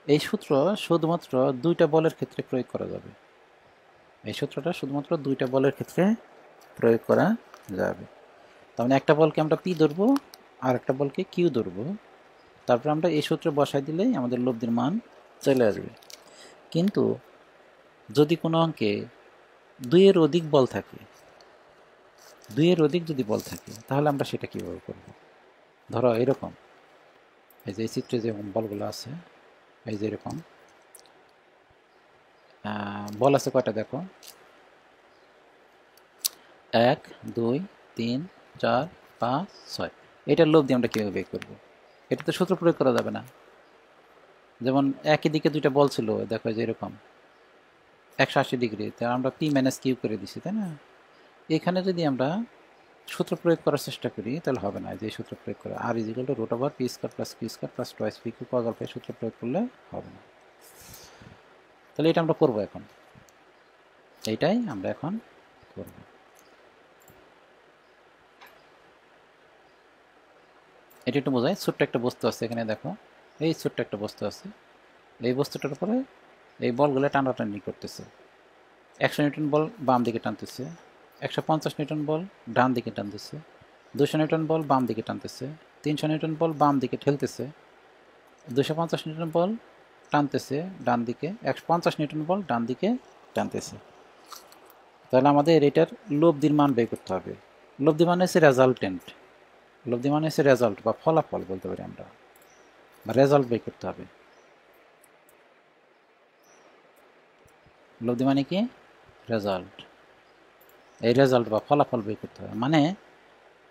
এই সূত্র শুধুমাত্র দুইটা বলের ক্ষেত্রে প্রয়োগ করা যাবে। এই সূত্রটা শুধুমাত্র দুইটা বলের ক্ষেত্রে প্রয়োগ করা যাবে। তার মানে একটা বলকে আমরা পি ধরবো, আর একটা বলকে কিউ ধরবো, তারপর আমরা এই সূত্রে বসাই দিলেই আমাদের লব্ধির মান চলে আসবে। কিন্তু যদি কোনো অঙ্কে দুইয়ের অধিক বল থাকে, যদি বল থাকে, তাহলে আমরা সেটা কীভাবে করব? ধরো এরকম, এই যে এই চিত্রে যে বলগুলো আছে, এই যে এরকম বল আছে কয়টা দেখো, 1 2 3 4 5 6। এটার লব্ধি আমরা কীভাবে বের করবো? এটা তো সূত্র প্রয়োগ করা যাবে না। যেমন একই দিকে দুইটা বল ছিল, দেখো যে এরকম 180 ডিগ্রি, তা আমরা পি মাইনাস কিউ করে দিছি, তাই না? এখানে যদি আমরা সূত্র প্রয়োগ করার চেষ্টা করি তাহলে হবে না। যে সূত্র প্রয়োগ করে R equal to root over P square plus Q square plus twice P Q cos alpha, সূত্র প্রয়োগ করলে হবে না। তাহলে এটা আমরা করবো এখন, এইটাই আমরা এখন করব। এটা একটু বোঝাই। ছোট্ট একটা বস্তু আছে এখানে, দেখো এই ছোট্ট একটা বস্তু আছে, এই বস্তুটার উপরে এই বলগুলো টানাটানি করতেছে। 100 নিউটন বল বাম দিকে টানতেছে, 150 নিউটন বল ডান দিকে টানতেছে, 200 নিউটন বল বাম দিকে টানতেছে, 300 নিউটন বল বাম দিকে ঠেলতেছে, 250 নিউটন বল টানতেছে ডান দিকে, 150 নিউটন বল ডান দিকে টানতেছে। তাহলে আমাদের এটার লব্ধির মান বের করতে হবে। লব্ধি মানে হচ্ছে রেজাল্টেন্ট, লব্ধি মানে হচ্ছে রেজাল্ট বা ফলাফল বলতে পারি আমরা, বা রেজাল্ট বের করতে হবে। লব্ধি মানে কি? রেজাল্ট। এই রেজাল্ট বা ফলাফল বের করতে হবে। মানে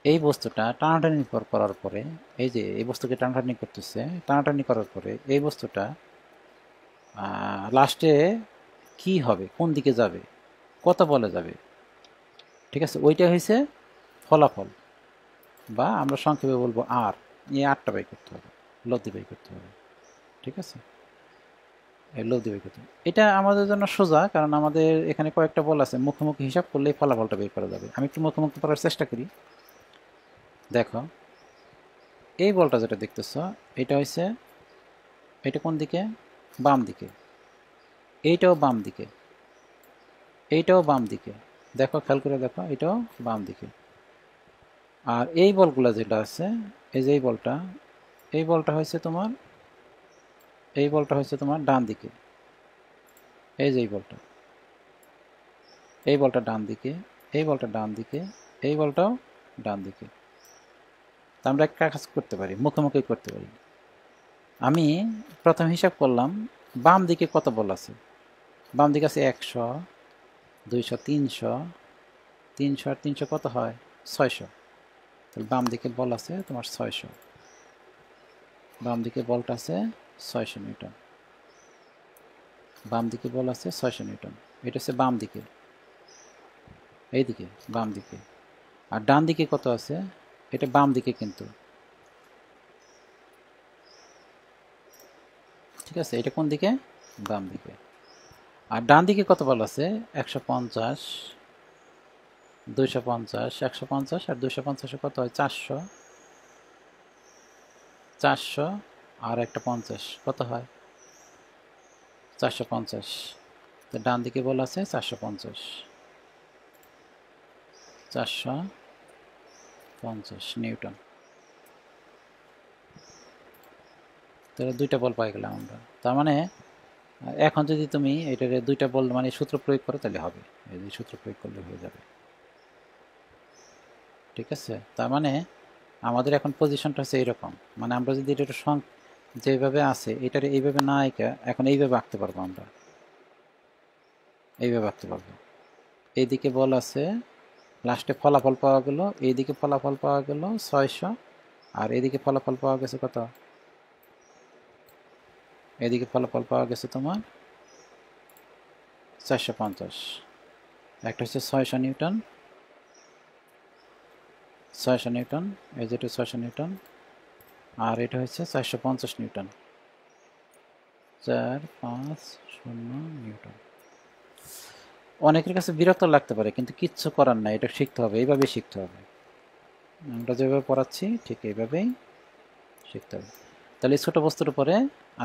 এই বস্তুটা টানাটানি করার পরে, এই যে এই বস্তুকে টানাটানি করতেছে, টানাটানি করার পরে এই বস্তুটা লাস্টে কি হবে, কোন দিকে যাবে, কত বলে যাবে, ঠিক আছে, ওইটা হয়েছে ফলাফল, বা আমরা সংক্ষেপে বলবো আর। এই আরটা বের করতে হবে, লব্ধি বের করতে হবে। ঠিক আছে, এই লব্ধি বের করতে হবে। এটা আমাদের জন্য সোজা, কারণ আমাদের এখানে কয়েকটা বল আছে, মুখোমুখি হিসাব করলেই ফলাফলটা বের করা যাবে। আমি একটু মুখোমুখি করার চেষ্টা করি। দেখো এই বলটা যেটা দেখতেছ, এটা হচ্ছে, এটা কোন দিকে? বাম দিকে। এইটাও বাম দিকে, এইটাও বাম দিকে। দেখো খেয়াল করে দেখো, এটাও বাম দিকে। আর এই বলগুলা যেটা আছে, এই যে এই বলটা হচ্ছে তোমার, এই বলটা হচ্ছে তোমার ডান দিকে। এই যে এই বলটা ডান দিকে, এই বলটা ডান দিকে, এই বলটাও ডান দিকে। তা আমরা একটা কাজ করতে পারি, মুখোমুখি করতে পারি। আমি প্রথম হিসাব করলাম বাম দিকে কত বল আছে। বাম দিকে আছে 100, 200, 300, 300 আর 300 কত হয়? 600। তাহলে বাম দিকে বল আছে তোমার 600, বাম দিকে বলটা আছে 600 নিউটন, বাম দিকে বল আছে 600 নিউটন। এটা হচ্ছে বাম দিকে, এইদিকে বাম দিকে। আর ডান দিকে কত আছে, এটা বাম দিকে কিন্তু, ঠিক আছে, এটা কোন দিকে, বাম দিকে। আর ডান দিকে কত বল আছে, 150, 250, 150 আর 250 কত হয়, 400, 400 আর একটা 50 কত হয়, 450। তো ডান দিকে বল আছে 450, 450 নিউটন। তাহলে দুইটা বল পাই গেলাম আমরা। তার মানে এখন যদি তুমি এটার দুইটা বল মানে সূত্র প্রয়োগ করো তাহলে হবে, এই যে সূত্র প্রয়োগ করলে হয়ে যাবে, ঠিক আছে। তার মানে আমাদের এখন পজিশনটা হচ্ছে এইরকম, মানে আমরা যদি এটা যেভাবে আছে এটার এইভাবে না এঁকে এখন এইভাবে আঁকতে পারবো, আমরা এইভাবে আঁকতে পারবো। এইদিকে বল আছে, লাস্টে ফলাফল পাওয়া গেল, এইদিকে ফলাফল পাওয়া গেল 600, আর এদিকে ফলাফল পাওয়া গেছে কত, এদিকে ফলাফল পাওয়া গেছে তোমার 450। একটা হচ্ছে 600 নিউটন, 600 নিউটন, এই যেটা 600 নিউটন, আর এটা হচ্ছে 450 নিউটন, 450 নিউটন। অনেকের কাছে বিরক্ত লাগতে পারে, কিন্তু কিচ্ছু করার নাই, এটা শিখতে হবে, এইভাবে শিখতে হবে। আমরা যেভাবে পড়াচ্ছি ঠিক এইভাবেই শিখতে হবে। তাহলে ছোট বস্তুর উপরে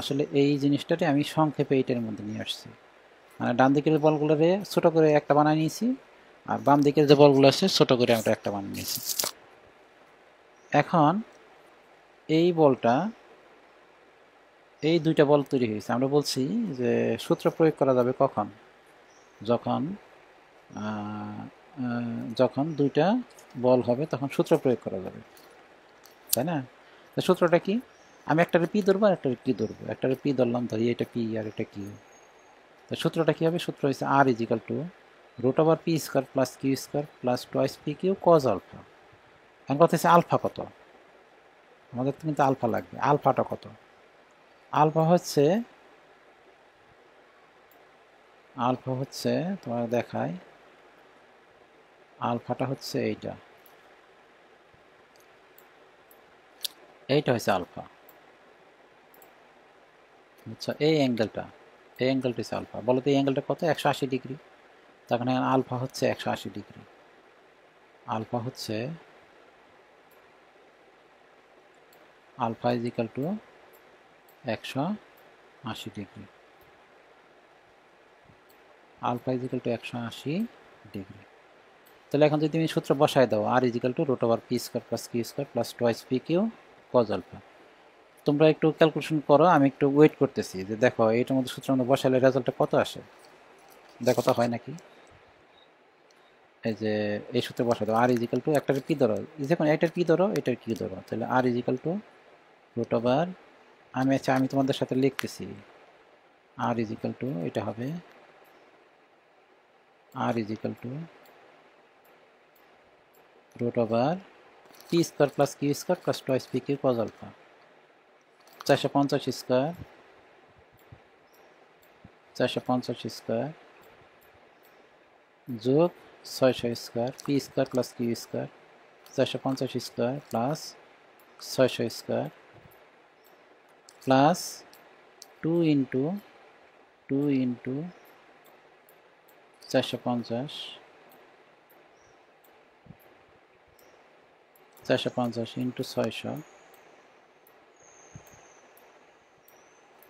আসলে এই জিনিসটাকে আমি সংক্ষেপে এইটার মধ্যে নিয়ে আসছি, মানে ডান দিকের বলগুলোরে ছোট করে একটা বানিয়ে নিয়েছি, আর বাম দিকের যে বলগুলো আছে ছোট করে আমরা একটা বানিয়ে নিয়েছি। এখন এই বলটা, এই দুইটা বল তৈরি হয়েছে, আমরা বলছি যে সূত্র প্রয়োগ করা যাবে কখন, যখন যখন দুইটা বল হবে তখন সূত্র প্রয়োগ করা যাবে, তাই না। তো সূত্রটা কি, আমি একটারে পি ধরবো আর একটারে কি ধরবো, একটারে পি ধরলাম, ধরি এটা পি আর এটা কিউ। তো সূত্রটা কি হবে, সূত্র হচ্ছে R equal to root over P square plus Q square plus twice P Q cos alpha. এখন কথা হচ্ছে আলফা কত, আমাদের তো কিন্তু আলফা লাগবে, আলফাটা কত, আলফা হচ্ছে, আলফা হচ্ছে তোমার দেখায়, আলফাটা হচ্ছে এইটা, এইটা হচ্ছে আলফা, আচ্ছা এই অ্যাঙ্গেলটা, এই অ্যাঙ্গেলটা হচ্ছে আলফা। বলো তো এই অ্যাঙ্গেলটা কত, 180 ডিগ্রি। তখন আলফা হচ্ছে 180 ডিগ্রি, আলফা হচ্ছে, alpha is equal to 180 degree, alpha is equal to 180 degree. তাহলে এখন যদি তুমি সূত্র বসায় দাও, R is equal to root over P square plus Q square plus twice P Q cos alpha. তোমরা একটু ক্যালকুলেশন করো, আমি একটু ওয়েট করতেছি যে দেখো এইটার মধ্যে সূত্র মধ্যে বসালে রেজাল্টটা কত আসে, দেখো তো হয় নাকি। এই যে এই সূত্রে বসাই দাও, আর ইজ ইকাল টু একটার পি ধরো, দেখুন এটার পি ধরো এটার কি ধরো, তাহলে R is equal to root over, আমি তোমাদের সাথে লিখতেছি, আর ইজ ইকাল টু এটা হবে R is equal to root over P square plus Q square plus twice P Q cos alpha, 450 square, 450 square যোগ 600 square P square plus Q square, 450 square plus 600 square plus 2 into 450, 450 into 600,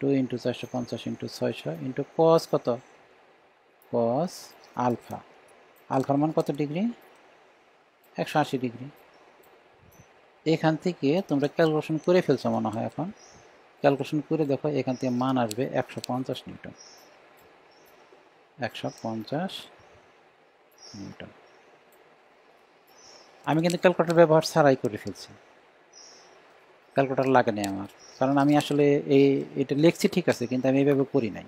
2 into 450 into 600 into cos কত, cos alpha, আলফার মান কত degree, 180 degree. এখান থেকে তোমরা calculation করে ফেলছো মনে হয়, এখন ক্যালকুলেশন করে দেখো এখান থেকে মান আসবে 150 নিউটন, 150 নিউটন। আমি কিন্তু ক্যালকুলেটর ব্যবহার ছাড়াই করে ফেলছি, ক্যালকুলেটর লাগে না আমার, কারণ আমি আসলে এটা লিখছি ঠিক আছে, কিন্তু আমি এইভাবে করি নাই।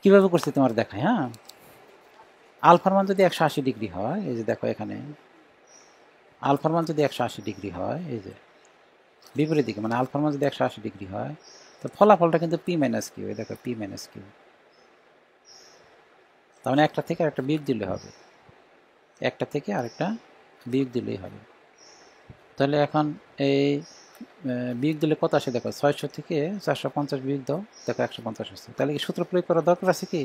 কীভাবে করছি তোমার দেখায়, হ্যাঁ। আলফার মান যদি 180 ডিগ্রি হয়, এই যে দেখো এখানে আলফার মান যদি 180 ডিগ্রি হয়, এই যে বিপরীত দিকে, মানে আলফার মান যদি 180 ডিগ্রি হয়, তো ফলাফলটা কিন্তু পি মাইনাস কিউ, এই দেখো পি মাইনাস কিউ, তার মানে একটা থেকে একটা বিয়োগ দিলে হবে, একটা থেকে আরেকটা বিয়োগ দিলেই হবে। তাহলে এখন এই বিয়োগ দিলে কত আসে দেখো, 600 থেকে 450 বিয়োগ দাও, দেখো 150 আসছে। তাহলে কি সূত্র প্রয়োগ করার দরকার আছে কি?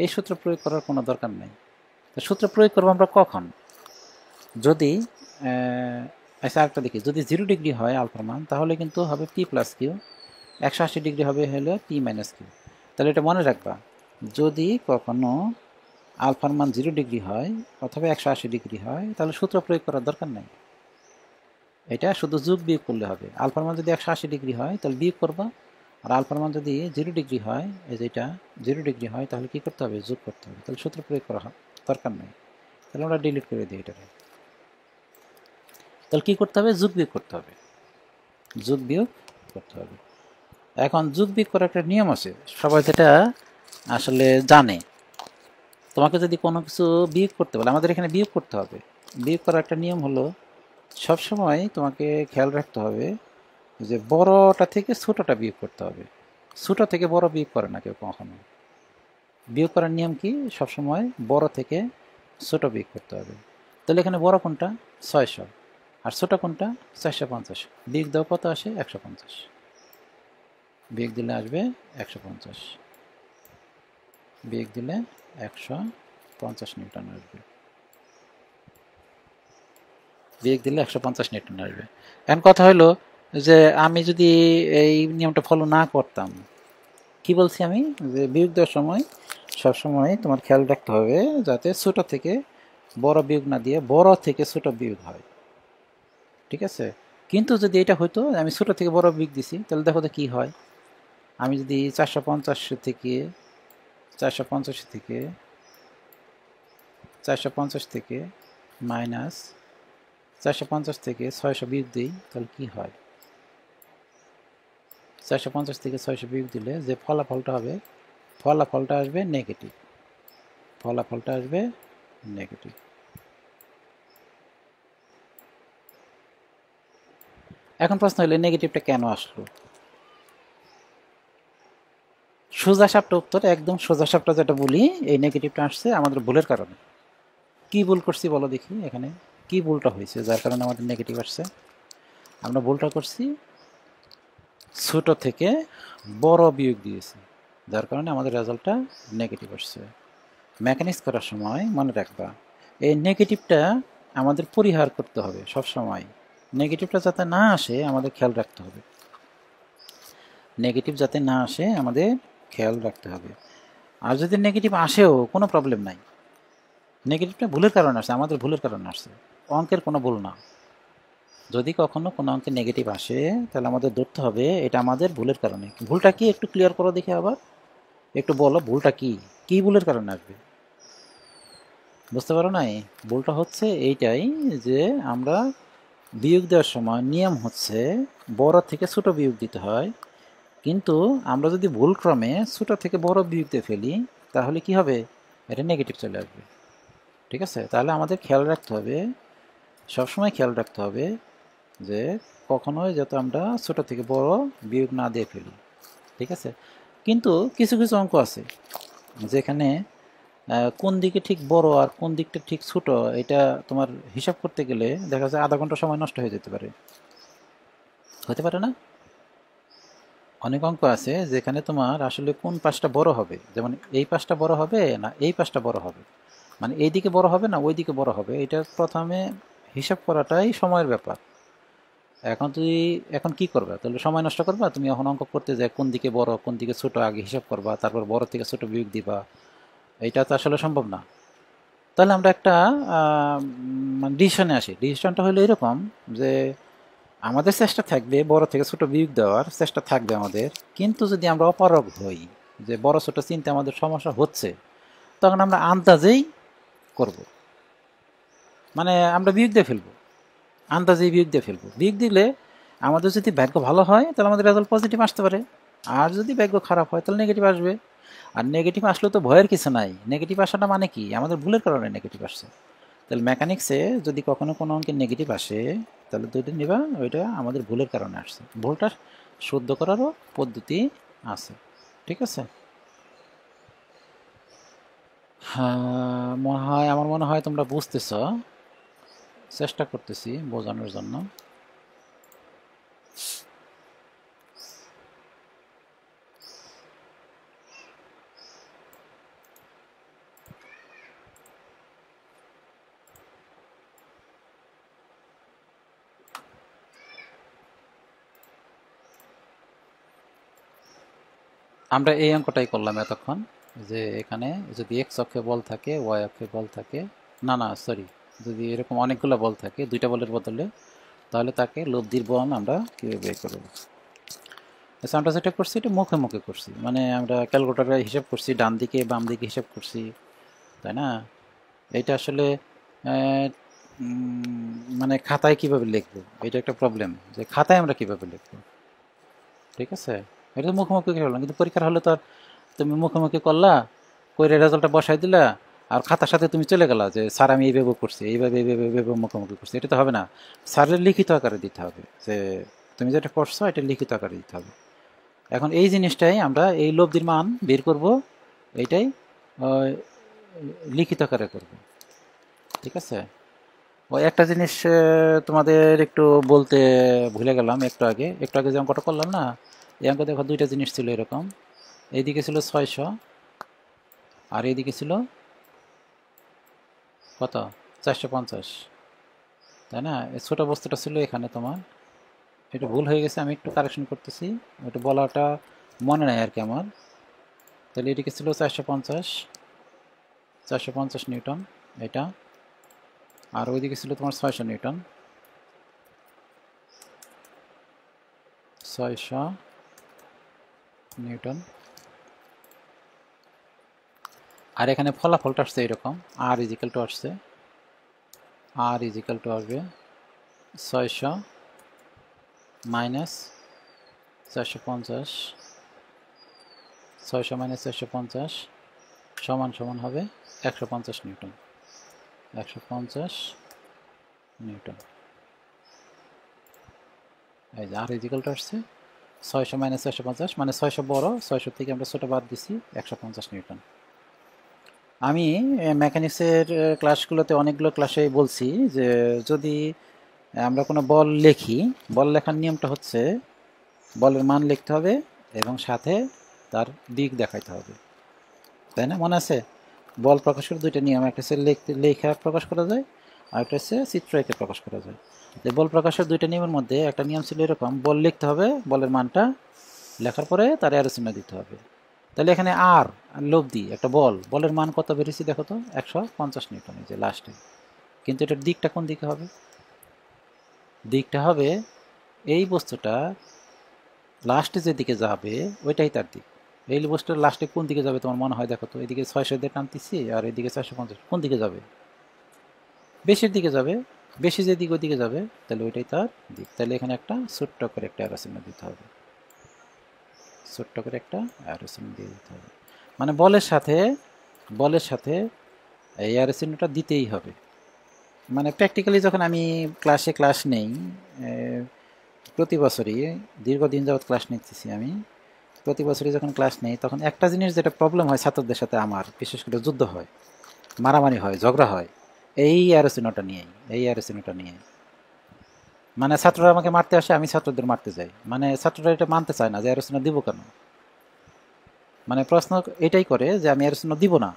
এই সূত্র প্রয়োগ করার কোনো দরকার নেই। তো সূত্র প্রয়োগ করবো আমরা কখন? যদি আচ্ছা আরেকটা দেখি, যদি 0 ডিগ্রি হয় আলফার মান তাহলে কিন্তু হবে পি প্লাস কিউ, 180 ডিগ্রি হবে হলো পি মাইনাস কিউ। তাহলে এটা মনে রাখবা, যদি কখনো আলফার মান 0 ডিগ্রি হয় অথবা 180 ডিগ্রি হয় তাহলে সূত্র প্রয়োগ করার দরকার নেই, এটা শুধু যোগ বিয়োগ করলে হবে। আলফার মান যদি 180 ডিগ্রি হয় তাহলে বিয়োগ করবা, আর আলফার মান যদি 0 ডিগ্রি হয়, এই যেটা 0 ডিগ্রি হয় তাহলে কী করতে হবে? যোগ করতে হবে। তাহলে সূত্র প্রয়োগ করা দরকার নেই, তাহলে আমরা ডিলিট করে দিই এটাকে। তাহলে কী করতে হবে? যোগ বিয়োগ করতে হবে, যোগ বিয়োগ করতে হবে। এখন যোগ বিয়োগ করার একটা নিয়ম আছে, সবাই যেটা আসলে জানে। তোমাকে যদি কোনো কিছু বিয়োগ করতে বলে, আমাদের এখানে বিয়োগ করতে হবে, বিয়োগ করার একটা নিয়ম হলো সবসময় তোমাকে খেয়াল রাখতে হবে যে বড়টা থেকে ছোটটা বিয়োগ করতে হবে। ছোট থেকে বড় বিয়োগ করে না কেউ কখনো। বিয়োগ করার নিয়ম কি? সবসময় বড় থেকে ছোট বিয়োগ করতে হবে। তাহলে এখানে বড় কোনটা? 600, আর ছোট কোনটা? 450। বিয়োগ দাও, কত আসে? 150। বিয়োগ দিলে আসবে 150, বিয়োগ দিলে 150 নিউটন আসবে, বিয়োগ দিলে 150 নিউটন আসবে। এখন কথা হলো যে আমি যদি এই নিয়মটা ফলো না করতাম, কি বলছি আমি? যে বিয়োগ দেওয়ার সময় সবসময় তোমার খেয়াল রাখতে হবে যাতে ছোট থেকে বড় বিয়োগ না দিয়ে বড় থেকে ছোট বিয়োগ হয়, ঠিক আছে? কিন্তু যদি এটা হইতো আমি ছোট থেকে বড় বিয়োগ দিছি, তাহলে দেখো তো কী হয়। আমি যদি 450 থেকে 450 থেকে মাইনাস 450 থেকে 600 বিয়োগ দিই, তাহলে কি হয়? 450 থেকে 600 বিয়োগ দিলে যে ফলাফলটা হবে, ফলাফলটা আসবে নেগেটিভ, ফলাফলটা আসবে নেগেটিভ। এখন প্রশ্ন হলো নেগেটিভটা কেন আসলো? সোজা সাপটা উত্তর, একদম সোজা সাপটা যেটা বলি, এই নেগেটিভটা আসছে আমাদের ভুলের কারণে। কি ভুল করছি বলো দেখি, এখানে কি ভুলটা হয়েছে যার কারণে আমাদের নেগেটিভ আসছে? আমরা ভুলটা করছি ছোট থেকে বড় বিয়োগ দিয়েছি, যার কারণে আমাদের রেজাল্টটা নেগেটিভ আসছে। মেকানিক্স করার সময় মনে রাখবা, এই নেগেটিভটা আমাদের পরিহার করতে হবে সব সময়। নেগেটিভটা যাতে না আসে আমাদের খেয়াল রাখতে হবে, নেগেটিভ যাতে না আসে আমাদের খেয়াল রাখতে হবে। আর যদি নেগেটিভ আসেও কোনো প্রবলেম নাই, নেগেটিভটা ভুলের কারণে আসছে, আমাদের ভুলের কারণে আসছে, অঙ্কের কোনো ভুল না। যদি কখনো কোনো অঙ্কে নেগেটিভ আসে তাহলে আমাদের ধরতে হবে এটা আমাদের ভুলের কারণে। ভুলটা কি একটু ক্লিয়ার করো দেখি, আবার একটু বলো ভুলটা কি, কি ভুলের কারণে আসবে? বুঝতে পারো নাই? ভুলটা হচ্ছে এইটাই যে আমরা বিয়োগ দেওয়ার সময় নিয়ম হচ্ছে বড় থেকে ছোট বিয়োগ দিতে হয়, কিন্তু আমরা যদি ভুলক্রমে ছোট থেকে বড় বিয়োগ দিয়ে ফেলি তাহলে কি হবে? এটা নেগেটিভ চলে আসবে, ঠিক আছে? তাহলে আমাদের খেয়াল রাখতে হবে, সবসময় খেয়াল রাখতে হবে যে কখনোই যাতে আমরা ছোট থেকে বড় বিয়োগ না দিয়ে ফেলি, ঠিক আছে? কিন্তু কিছু কিছু অঙ্ক আছে যেখানে কোন দিকে ঠিক বড় আর কোন দিকটা ঠিক ছোট এটা তোমার হিসাব করতে গেলে দেখা যায় আধা ঘন্টা সময় নষ্ট হয়ে যেতে পারে, হতে পারে না? অনেক অঙ্ক আছে যেখানে তোমার আসলে কোন পাশটা বড় হবে, যেমন এই পাশটা বড় হবে না এই পাশটা বড় হবে, মানে এই দিকে বড় হবে না ওই দিকে বড় হবে, এটা প্রথমে হিসাব করাটাই সময়ের ব্যাপার। এখন কি করবা? তাহলে সময় নষ্ট করবা তুমি এখন অঙ্ক করতে যায় কোন দিকে বড় কোন দিকে ছোট আগে হিসাব করবা, তারপর বড় থেকে ছোট বিয়োগ দিবা, এটা তো আসলে সম্ভব না। তাহলে আমরা একটা মানে ডিসিশনে আসি। ডিসিশনটা হলো এরকম যে আমাদের চেষ্টা থাকবে বড় থেকে ছোট বিয়োগ দেওয়ার চেষ্টা থাকবে আমাদের, কিন্তু যদি আমরা অপারগ হই যে বড় ছোট চিন্তা আমাদের সমস্যা হচ্ছে, তখন আমরা আন্দাজেই করব, মানে আমরা বিয়োগ দিয়ে ফেলবো, আন্দাজেই বিয়োগ দিয়ে ফেলবো। বিয়োগ দিলে আমাদের যদি ভাগ্য ভালো হয় তাহলে আমাদের রেজাল্ট পজিটিভ আসতে পারে, আর যদি ভাগ্য খারাপ হয় তাহলে নেগেটিভ আসবে। আর নেগেটিভ আসলে তো ভয়ের কিছু নাই, নেগেটিভ আসাটা মানে কি? আমাদের ভুলের কারণে নেগেটিভ আসছে। তাহলে মেকানিক্সে যদি কখনো কোনো অঙ্কের নেগেটিভ আসে তাহলে দুইটা নিবা, ওইটা আমাদের ভুলের কারণে আসছে, ভুলটা শুদ্ধ করারও পদ্ধতি আছে, ঠিক আছে? হ্যাঁ, আমার মনে হয় তোমরা বুঝতেছ, চেষ্টা করতেছি বোঝানোর জন্য। আমরা এই অঙ্কটাই করলাম এতক্ষণ, যে এখানে যদি এক্স অক্ষে বল থাকে, ওয়াই অক্ষে বল থাকে, না না সরি, যদি এরকম অনেকগুলো বল থাকে দুইটা বলের বদলে, তাহলে তাকে লব্ধির বল আমরা কীভাবে বের করব। আচ্ছা, আমরা যেটা করছি এটা মুখে মুখে করছি, মানে আমরা ক্যালকুলেটারে হিসাব করছি, ডান দিকে বাম দিকে হিসাব করছি, তাই না? এটা আসলে মানে খাতায় কিভাবে লিখবো, এটা একটা প্রবলেম, যে খাতায় আমরা কিভাবে লিখবো। ঠিক আছে, এটা তো মুখোমুখি করলাম, কিন্তু পরীক্ষার হলে তো আর তুমি মুখোমুখি করলা, করে রেজাল্টটা বসাই দিলা, আর খাতার সাথে তুমি চলে গেলা যে স্যার আমি এইভাবে করছি, এইভাবে এইভাবে এইভাবে মুখোমুখি করছি, এটা তো হবে না। স্যারের লিখিত আকারে দিতে হবে, যে তুমি যেটা করছো এটা লিখিত আকারে দিতে হবে। এখন এই জিনিসটাই আমরা এই লব্ধির মান বের করব, এইটাই লিখিত আকারে করব। ঠিক আছে, ওই একটা জিনিস তোমাদের একটু বলতে ভুলে গেলাম একটু আগে যে অঙ্কটা করলাম না, এই অঙ্ক দেখো দুইটা জিনিস ছিল এরকম, এইদিকে ছিল 600 আর এইদিকে ছিল কত, 450, তাই না? এই ছোটো বস্তুটা ছিল এখানে তোমার, এটা ভুল হয়ে গেছে, আমি একটু কারেকশন করতেছি, ওটা বলাটা মনে নাই আর কি আমার। তাহলে এদিকে ছিল 450 নিউটন এটা, আর ওইদিকে ছিল তোমার 600 নিউটন, 600 নিউটন। আর এখানে ফলাফলটা আসছে এরকম, আর ইজিক্যাল টু আসছে, আর ইজিক্যাল টু আসবে 600 মাইনাস 450, 600 মাইনাস 450 সমান সমান হবে 150 নিউটন, 150 নিউটন। এই যে আর ইজিক্যাল টু আসছে 600 মাইনাস 450, মানে 600 বড়, 600 থেকে আমরা ছোটো বাদ দিছি, 150 নিউটন। আমি মেকানিক্সের ক্লাসগুলোতে অনেকগুলো ক্লাসেই বলছি যে যদি আমরা কোনো বল লিখি, বল লেখার নিয়মটা হচ্ছে বলের মান লিখতে হবে এবং সাথে তার দিক দেখাইতে হবে, তাই না? মনে আছে? বল প্রকাশের দুইটা নিয়ম, একটা হচ্ছে লেখা প্রকাশ করা যায়, আর একটা হচ্ছে চিত্র এঁকে প্রকাশ করা যায়। যে বল প্রকাশের দুইটা নিয়মের মধ্যে একটা নিয়ম ছিল এরকম, বল লিখতে হবে, বলের মানটা লেখার পরে তার অ্যারো চিহ্ন দিতে হবে। তাহলে এখানে আর লব্ধি একটা বলের মান কত বেরিয়েছে দেখো তো, 150 নিউটন, এই যে লাস্টে। কিন্তু এটার দিকটা কোন দিকে হবে? দিকটা হবে এই বস্তুটা লাস্টে যেদিকে যাবে ওইটাই তার দিক। এই বস্তুটা লাস্টে কোন দিকে যাবে তোমার মনে হয় দেখো তো, এদিকে 600 দিয়ে টানতেছি আর এদিকে 450, কোন দিকে যাবে? বেশির দিকে যাবে, বেশি যেদিকে ওইদিকে যাবে, তাহলে ওইটাই তার দিক। তাহলে এখানে একটা ছোট্ট করে একটা অ্যারো চিহ্ন দিতে হবে, ছোট্ট করে একটা অ্যারো চিহ্ন দিয়ে দিতে হবে, মানে বলের সাথে এই অ্যারো চিহ্নটা দিতেই হবে। মানে প্র্যাকটিক্যালি যখন আমি ক্লাস নেই, প্রতি বছরই দীর্ঘদিন যাবৎ ক্লাস নিতেছি আমি, প্রতি বছরই যখন ক্লাস নেই তখন একটা জিনিস যেটা প্রবলেম হয় ছাত্রদের সাথে আমার, বিশেষ করে যুদ্ধ হয়, মারামারি হয়, ঝগড়া হয়, এই অ্যারোচিহ্নটা নিয়েই, এই অ্যারোচিহ্নটা নিয়ে। মানে ছাত্ররা আমাকে মারতে আসে, আমি ছাত্রদের মারতে যাই, মানে ছাত্ররা এটা মানতে চায় না যে অ্যারোচিহ্ন দিব কেন, মানে প্রশ্ন এটাই করে যে আমি অ্যারোচিহ্ন দিব না।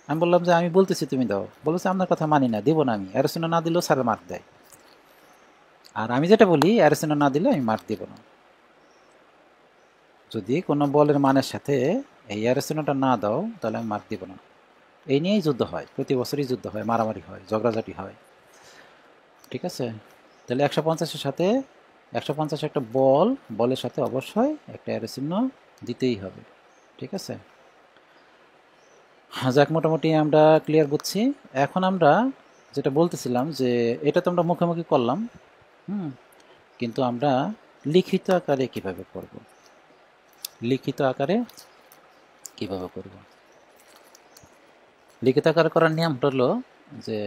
আমি বললাম যে আমি বলতেছি তুমি দাও, বলেছে আপনার কথা মানি না, দিব না আমি, অ্যারোচিহ্ন না দিলেও স্যার মার্ক দেয়, আর আমি যেটা বলি অ্যারোচিহ্ন না দিলে আমি মার্ক দিব না। যদি কোনো বলের মানের সাথে এই অ্যারোচিহ্নটা না দাও তাহলে আমি মার্ক দিব না। এই নিয়েই যুদ্ধ হয়, প্রতি বছরই যুদ্ধ হয়, মারামারি হয়, ঝগড়াঝাটি হয়। ঠিক আছে, তাহলে 150-এর সাথে 150 একটা বলের সাথে অবশ্যই একটা অ্যারো চিহ্ন দিতেই হবে। ঠিক আছে, যাক মোটামুটি আমরা ক্লিয়ার বুঝছি। এখন আমরা যেটা বলতেছিলাম যে এটা তো আমরা মুখোমুখি করলাম, কিন্তু আমরা লিখিত আকারে কিভাবে করব, লিখিত আকারে কিভাবে করব? লিখিত আকারে করার নিয়ম হলো যে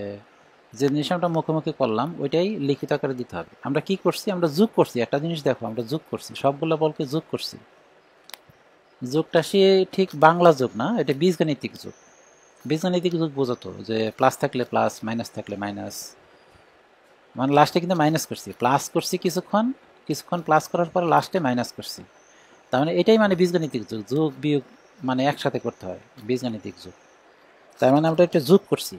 যে জিনিস আমরা মুখোমুখি করলাম ওইটাই লিখিত আকারে দিতে হবে। আমরা কি করছি, আমরা যোগ করছি, একটা জিনিস দেখো আমরা যোগ করছি, সবগুলো বলকে যোগ করছি। যোগটা সে ঠিক বাংলা যোগ না, এটা বীজগাণিতিক যোগ। বীজগাণিতিক যোগ বোঝাতো যে প্লাস থাকলে প্লাস, মাইনাস থাকলে মাইনাস, মানে লাস্টে কিন্তু মাইনাস করছি, প্লাস করছি কিছুক্ষণ প্লাস করার পর লাস্টে মাইনাস করছি। তার মানে এটাই মানে বীজগাণিতিক যোগ, যোগ বিয়োগ মানে একসাথে করতে হয় বীজগাণিতিক যোগ। তার মানে আমরা একটা যোগ করছি।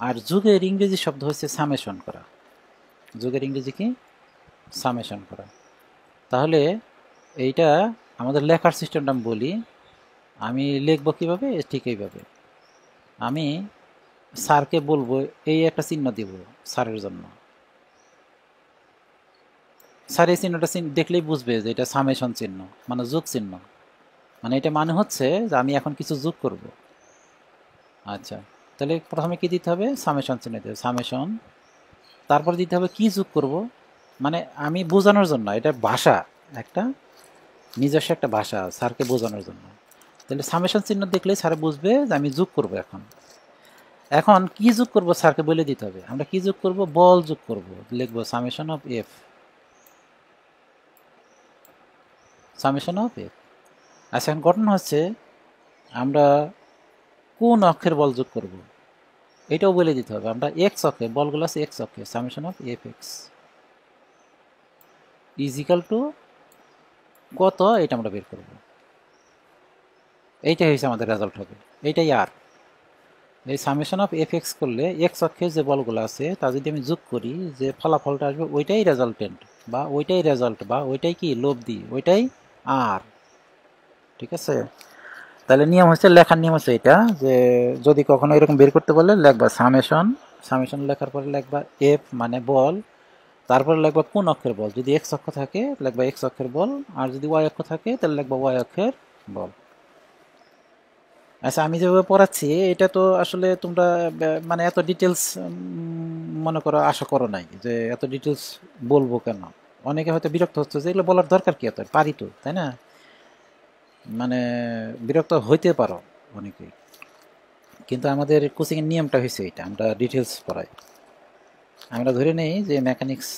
আর যোগের ইংরেজি শব্দ হচ্ছে সামেশন করা। যোগের ইংরেজি কি? সামেশন করা। তাহলে এইটা আমাদের লেখার সিস্টেমটা আমি বলি। আমি লিখবো কীভাবে? ঠিক এইভাবে আমি স্যারকে বলবো, এই একটা চিহ্ন দিব স্যারের জন্য। স্যার এই চিহ্নটা দেখলেই বুঝবে যে এটা সামেশন চিহ্ন, মানে যোগ চিহ্ন। মানে এটা মানে হচ্ছে যে আমি এখন কিছু যোগ করব। আচ্ছা, তাহলে প্রথমে কি দিতে হবে? সামেশন চিহ্ন দিতে হবে, সামেশন। তারপর দিতে হবে কি যোগ করব, মানে আমি বোঝানোর জন্য, এটা ভাষা, একটা নিজস্ব একটা ভাষা স্যারকে বোঝানোর জন্য। তাহলে সামেশন চিহ্ন দেখলেই স্যার বুঝবে যে আমি যোগ করব। এখন এখন কি যোগ করব স্যারকে বলে দিতে হবে। আমরা কি যোগ করব? বল যোগ করব। লিখবো summation of F, summation of F. আচ্ছা, এখন ঘটনা হচ্ছে আমরা কোন অক্ষের বল যোগ করব এটাও বলে দিতে হবে। আমরা এক্স অক্ষে, বলগুলো আছে এক্স অক্ষে, summation of F x is equal two কত, এটা আমরা বের করব। এইটাই হয়েছে আমাদের রেজাল্ট হবে, এইটাই। আর এই সামেশন অফ এফ এক্স করলে এক্স অক্ষে যে বলগুলো আছে তা যদি আমি যোগ করি, যে ফলাফলটা আসবে ওইটাই রেজাল্টেন্ট, বা ওইটাই রেজাল্ট, বা ওইটাই কি লব্ধি, ওইটাই আর। ঠিক আছে? তাহলে নিয়ম হচ্ছে, লেখার নিয়ম হচ্ছে এটা, যে যদি কখনো এরকম বের করতে বললে লিখবা সামেশন, সামেশন লেখার পরে লিখবা এফ মানে বল, তারপরে লিখবা কোন অক্ষের বল। যদি এক্স অক্ষ থাকে লিখবা এক্স অক্ষের বল, আর যদি ওয়াই অক্ষ থাকে তাহলে লিখবা ওয়াই অক্ষের বল। আচ্ছা, আমি যেভাবে পড়াচ্ছি এটা তো আসলে তোমরা মানে এত ডিটেলস মনে করো আশা করো নাই, যে এত ডিটেলস বলবো কেন। অনেকে হয়তো বিরক্ত হচ্ছে যে এগুলো বলার দরকার কি, এত পারি তো, তাই না? মানে বিরক্ত হইতে পারো অনেকেই, কিন্তু আমাদের কোচিংয়ের নিয়মটা হয়েছে এটা, আমরা ডিটেলস পড়াই। আমরা ধরে নেই যে মেকানিক্স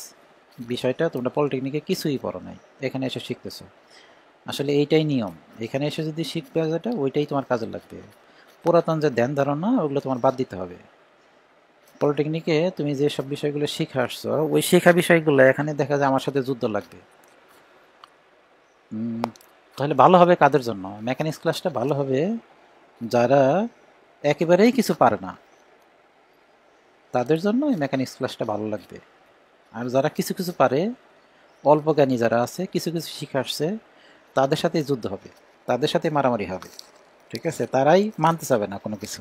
বিষয়টা তোমরা পলিটেকনিকে কিছুই পড়ো নাই, এখানে এসে শিখতেছো। আসলে এইটাই নিয়ম, এখানে এসে যদি শিখবে যেটা ওইটাই তোমার কাজে লাগবে। পুরাতন যে ধ্যান ধারণা ওগুলো তোমার বাদ দিতে হবে। পলিটেকনিকে তুমি যে সব বিষয়গুলো শিখে আসছো, ওই শেখা বিষয়গুলো এখানে দেখা যায় আমার সাথে যুদ্ধ লাগবে। তাহলে ভালো হবে কাদের জন্য? মেকানিক্স ক্লাসটা ভালো হবে যারা একেবারেই কিছু পারে না, তাদের জন্য এই মেকানিক্স ক্লাসটা ভালো লাগবে। আর যারা কিছু কিছু পারে, অল্প জ্ঞানী যারা আছে, কিছু কিছু শিখে আসছে, তাদের সাথেই যুদ্ধ হবে, তাদের সাথে মারামারি হবে। ঠিক আছে? তারাই মানতে চাবে না কোনো কিছু।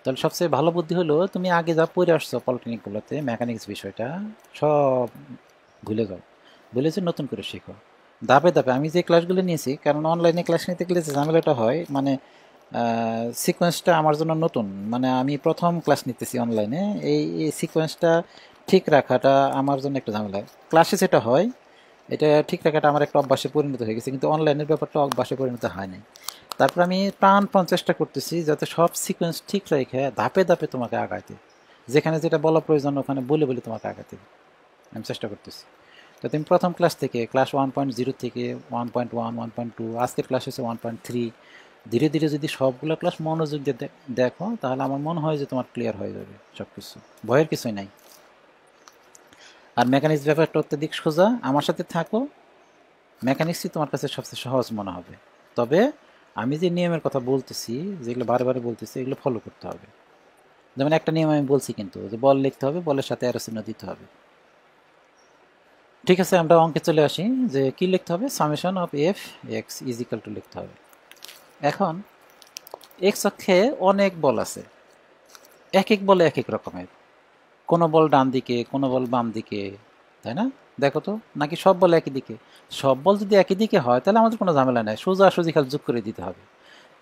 তাহলে সবচেয়ে ভালো বুদ্ধি হলো তুমি আগে যা পড়ে আসছো পলিটেকনিকগুলোতে মেকানিক্স বিষয়টা সব ভুলে যাও, ভুলে যে নতুন করে শেখো ধাপে ধাপে। আমি যে ক্লাসগুলো নিয়েছি, কারণ অনলাইনে ক্লাস নিতে গেলে যে ঝামেলাটা হয়, মানে সিকোয়েন্সটা আমার জন্য নতুন, মানে আমি প্রথম ক্লাস নিতেছি অনলাইনে, এই সিকোয়েন্সটা ঠিক রাখাটা আমার জন্য একটা ঝামেলা। ক্লাসে যেটা হয় এটা ঠিক রাখাটা আমার একটা অভ্যাসে পরিণত হয়ে গেছে, কিন্তু অনলাইনের ব্যাপারটা অভ্যাসে পরিণত হয় নাই। তারপর আমি প্রাণপণ চেষ্টা করতেছি যাতে সব সিকোয়েন্স ঠিক রেখে ধাপে ধাপে তোমাকে আগাইতে, যেখানে যেটা বলা প্রয়োজন ওখানে বলে বলে তোমাকে আগাতে আমি চেষ্টা করতেছি। তো তুমি প্রথম ক্লাস থেকে, ক্লাস 1.0 থেকে 1.1, 1.2, আজকের ক্লাস হচ্ছে 1.3, ধীরে ধীরে যদি সবগুলো ক্লাস মনোযোগ দিয়ে দেখো, তাহলে আমার মনে হয় যে তোমার ক্লিয়ার হয়ে যাবে সব কিছু, ভয়ের কিছুই নাই। আর মেকানিক্স ব্যাপারটা অত্যধিক সোজা, আমার সাথে থাকো, মেকানিক্সই তোমার কাছে সবচেয়ে সহজ মনে হবে। তবে আমি যে নিয়মের কথা বলতেছি, যেগুলো বারে বলতেছি, এগুলো ফলো করতে হবে। যেমন একটা নিয়ম আমি বলছি কিন্তু, যে বল লিখতে হবে, বলের সাথে অ্যারো চিহ্ন দিতে হবে। ঠিক আছে, আমরা অঙ্কে চলে আসি, যে কি লিখতে হবে? Summation of F x is equal two লিখতে হবে। এখন এক্স অক্ষে অনেক বল আছে, এক এক বলে এক এক রকমের, কোনো বল ডান দিকে, কোনো বল বাম দিকে, তাই না? দেখো তো, নাকি সব বল একই দিকে? সব বল যদি একই দিকে হয় তাহলে আমাদের কোনো ঝামেলা নেই, সোজাসুজি খালি যোগ করে দিতে হবে।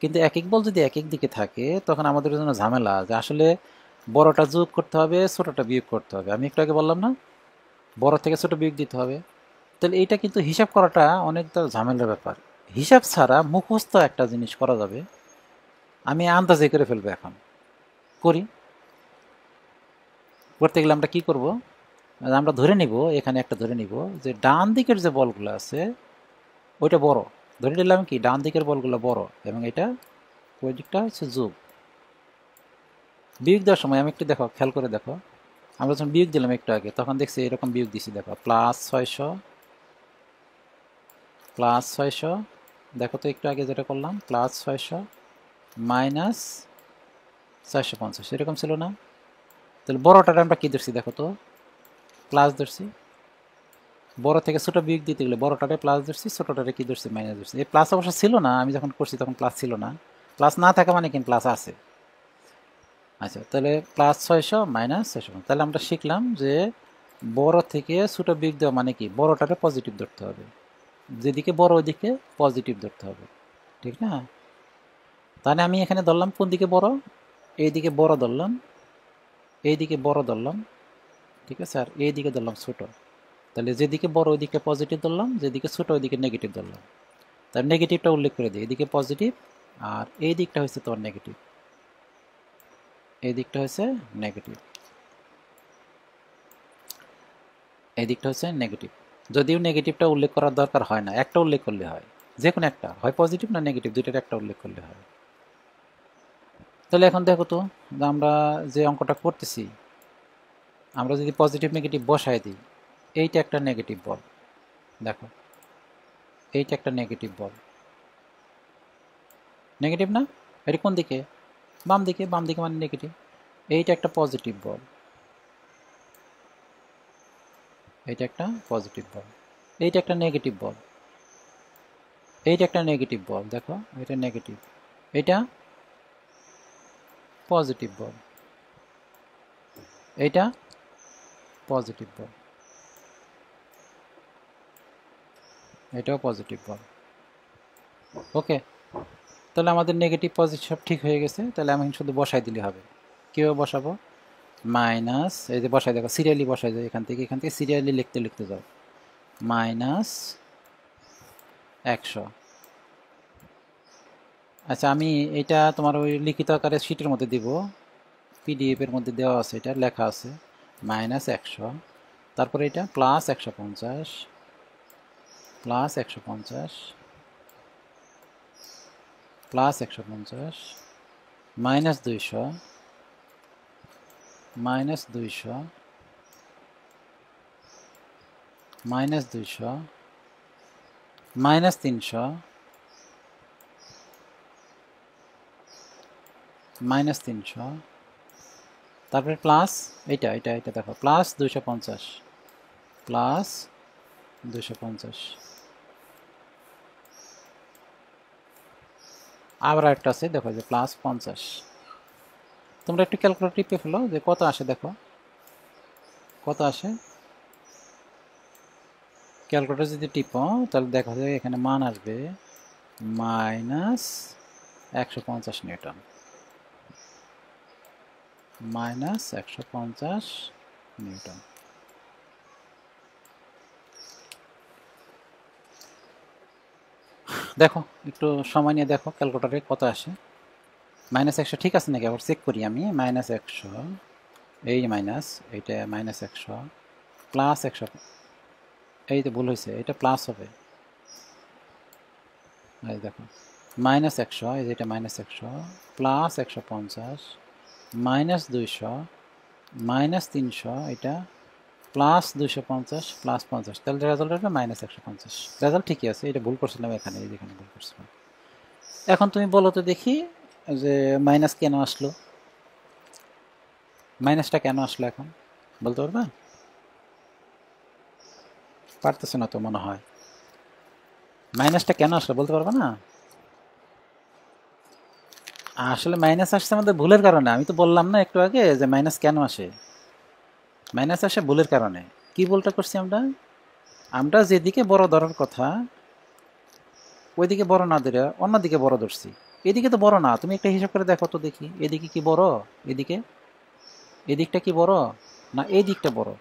কিন্তু এক এক বল যদি এক এক দিকে থাকে তখন আমাদের জন্য ঝামেলা, যে আসলে বড়টা যোগ করতে হবে, ছোটটা বিয়োগ করতে হবে। আমি একটু আগে বললাম না, বড় থেকে ছোট বিয়োগ দিতে হবে। তাহলে এইটা কিন্তু হিসাব করাটা অনেকটা ঝামেলার ব্যাপার। হিসাব ছাড়া মুখস্থ একটা জিনিস করা যাবে, আমি আন্দাজে করে ফেলবো। এখন করি, করতে গেলে আমরা কি করব? আমরা ধরে নিব, এখানে একটা ধরে নিব যে ডান দিকের যে বলগুলো আছে ওইটা বড়। ধরে নিলাম কি ডান দিকের বলগুলো বড় এবং এটা ওই দিকটা হচ্ছে যোগ। বিয়োগ দেওয়ার সময় আমি একটু দেখো, খেয়াল করে দেখো, আমরা যখন বিয়োগ দিলাম একটু আগে তখন দেখছি এরকম বিয়োগ দিছি, দেখো +600 দেখো তো একটু আগে যেটা করলাম +600 -450 এরকম ছিল না? তাহলে বড়টারে আমরা কি ধরছি দেখো তো, প্লাস ধরছি। বড় থেকে ছোট বিয়োগ দিতে গেলে বড়টারে প্লাস ধরছি, ছোটটারে কি ধরছি, মাইনাস ধরছি। এই প্লাস অবশ্য ছিল না, আমি যখন করছি তখন প্লাস ছিল না। প্লাস না থাকা মানে কিন্তু প্লাস আছে। আচ্ছা, তাহলে +600 -650, তাহলে আমরা শিখলাম যে বড় থেকে ছোট বিয়োগ দেওয়া মানে কি, বড়টারে পজিটিভ ধরতে হবে, যেদিকে বড় ওইদিকে পজিটিভ ধরতে হবে, ঠিক না? তাহলে আমি এখানে ধরলাম কোন দিকে বড়, এইদিকে বড় ধরলাম, এইদিকে বড় ধরলাম, ঠিক আছে, আর এইদিকে ধরলাম ছোট। তাহলে যেদিকে বড় ওইদিকে পজিটিভ ধরলাম, যেদিকে ছোট ওইদিকে নেগেটিভ ধরলাম। তার নেগেটিভটা উল্লেখ করে দিই, এদিকে পজিটিভ আর এই দিকটা হচ্ছে তোমার নেগেটিভ, এই দিকটা হচ্ছে নেগেটিভ, এই দিকটা হচ্ছে নেগেটিভ। যদিও নেগেটিভটা উল্লেখ করার দরকার হয় না, একটা উল্লেখ করলে হয়, যে কোনো একটা, হয় পজিটিভ না নেগেটিভ, দুইটার একটা উল্লেখ করলে হয়। তাহলে এখন দেখো তো, আমরা যে অঙ্কটা করতেছি, আমরা যদি পজিটিভ নেগেটিভ বসায় দিই, এইটা একটা নেগেটিভ বল, দেখো এইটা একটা নেগেটিভ বল, নেগেটিভ না? এটা কোন দিকে? বাম দিকে, বাম দিকে মানে নেগেটিভ। এইটা একটা পজিটিভ বল, এইটা একটা পজিটিভ বল, এইটা একটা নেগেটিভ বল, এইটা একটা নেগেটিভ বল, দেখো এটা নেগেটিভ, এটা পজিটিভ বল, এইটা পজিটিভ বল, এটাও পজিটিভ বল। ওকে, তাহলে আমাদের নেগেটিভ পজিটিভ সব ঠিক হয়ে গেছে। তাহলে আমি শুধু বসাই দিলে হবে। কীভাবে বসাবো? মাইনাস, এই যে বসাই দেখো, সিরিয়ালি বসাই যায়, এখান থেকে সিরিয়ালি লিখতে লিখতে যাও, -100। আচ্ছা, আমি এটা তোমার ওই লিখিত আকারে শিটের মধ্যে দিব, পিডিএফের মধ্যে দেওয়া আছে, এটা লেখা আছে -100, তারপরে এটা +150, +150, +150, -200, -200, -200, -300, -300, তারপরে প্লাস এইটা এটা এটা দেখো +250, +250, আবার একটা আছে দেখো যে +50। তোমরা একটু ক্যালকুলেটর টিপে ফেলো যে কত আসে, দেখো কত আসে। ক্যালকুলেটর যদি টিপো তাহলে দেখো যে এখানে মান আসবে -150 নিউটন, -150 নিউটন। দেখো একটু সময় নিয়ে দেখো ক্যালকুলেটরে কত আসে। -100 ঠিক আছে নাকি, আবার চেক করি আমি। -100, এই মাইনাস, এইটা -100, +100, এই তো ভুল হয়েছে, এটা প্লাস হবে। এই দেখো -100, এই যে এটা -100, +150, -200, -300, এটা +250, +50, তাহলে রেজাল্ট হবে -150। রেজাল্ট ঠিকই আছে, এটা ভুল করছিলাম এখানে, এই যেখানে ভুল করছিলাম। এখন তুমি বলো তো দেখি যে মাইনাস কেন আসলো, মাইনাসটা কেন আসলো এখন বলতে পারবা? পারতেছে না তো মনে হয়। মাইনাসটা কেন আসলো বলতে পারবা না? আসলে মাইনাস আসছে আমাদের ভুলের কারণে। আমি তো বললাম না একটু আগে যে মাইনাস কেন আসে, মাইনাস আসে ভুলের কারণে। কি ভুলটা করছি আমরা? আমরা যেদিকে বড় ধরার কথা ওইদিকে বড় না ধরে অন্যদিকে বড় ধরছি। এদিকে তো বড় না, তুমি একটা হিসাব করে দেখো তো দেখি, এদিকে কি বড়? এদিকে, এদিকটা কি বড় না এই দিকটা বড়?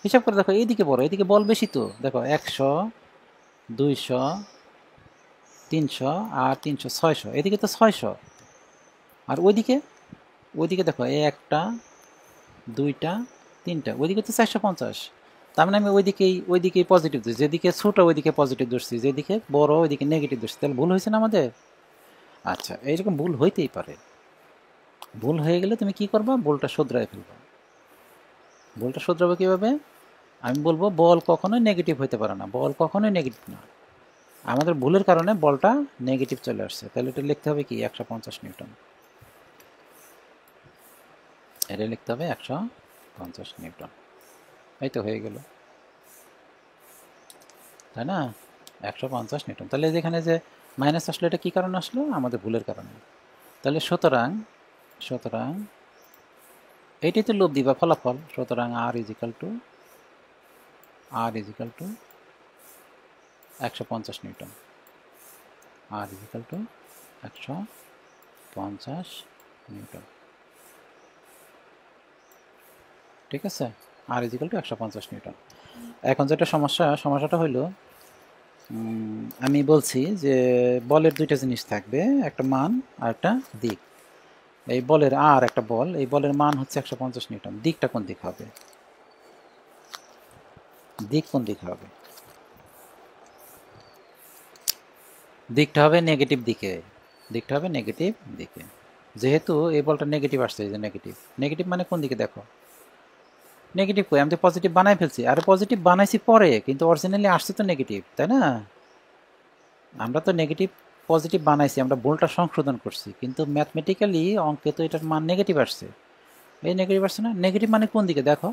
হিসাব করে দেখো, এইদিকে বড়, এদিকে বল বেশি তো। দেখো 100, 200, 300 আর 300, 600, এদিকে তো 600। আর ওইদিকে, ওইদিকে দেখো একটা, দুইটা, তিনটা, ওইদিকে তো 450। তার মানে আমি ওইদিকেই পজিটিভ ধরছি, যেদিকে ছোট ওইদিকে পজিটিভ ধরছি, যেদিকে বড় ওইদিকে নেগেটিভ ধরছি। তাহলে ভুল হয়েছে না আমাদের? আচ্ছা, এইরকম ভুল হইতেই পারে। ভুল হয়ে গেলে তুমি কি করবা? বলটা শোধরায় ফেলবা। বলটা শোধরাবে কীভাবে? আমি বলবো বল কখনোই নেগেটিভ হইতে পারে না, বল কখনোই নেগেটিভ না। আমাদের ভুলের কারণে বলটা নেগেটিভ চলে আসছে, তাহলে এটা লিখতে হবে কি 150 নিউটন। এটা লিখতে হবে 150 নিউটন। এই তো হয়ে গেল, তাই না? 150 নিউটন। তাহলে যেখানে যে মাইনাস আসলো, এটা কী কারণে আসলো? আমাদের ভুলের কারণে। তাহলে সুতরাং সুতরাং এইটাই তো লব্ধি বা ফলাফল। সুতরাং R is equal to 150 newton. R is equal to 150 newton. ঠিক আছে, R is equal to 150 newton. এখন যেটা সমস্যাটা হইল, আমি বলছি যে বলের দুইটা জিনিস থাকবে, একটা মান আর একটা দিক। এই বলের আর একটা বল, এই বলের মান হচ্ছে 150 নিউটন। দিকটা কোন দিক হবে? দিক কোন দিক হবে? দিকটা হবে নেগেটিভ দিকে। দিকটা হবে নেগেটিভ দিকে। যেহেতু এই বলটা নেগেটিভ আসছে, এই যে নেগেটিভ। নেগেটিভ মানে কোন দিকে দেখো? নেগেটিভ কই? আমি তো পজিটিভ বানাই ফেলছি। আরে পজিটিভ বানাইছি পরে, কিন্তু অরিজিনালি আসছে তো নেগেটিভ, তাই না? আমরা তো নেগেটিভ পজিটিভ বানাইছি, আমরা ভুলটা সংশোধন করছি, কিন্তু ম্যাথমেটিক্যালি অঙ্কে তো এটার মান নেগেটিভ আসছে। এই নেগেটিভ আসছে না? নেগেটিভ মানে কোন দিকে দেখো?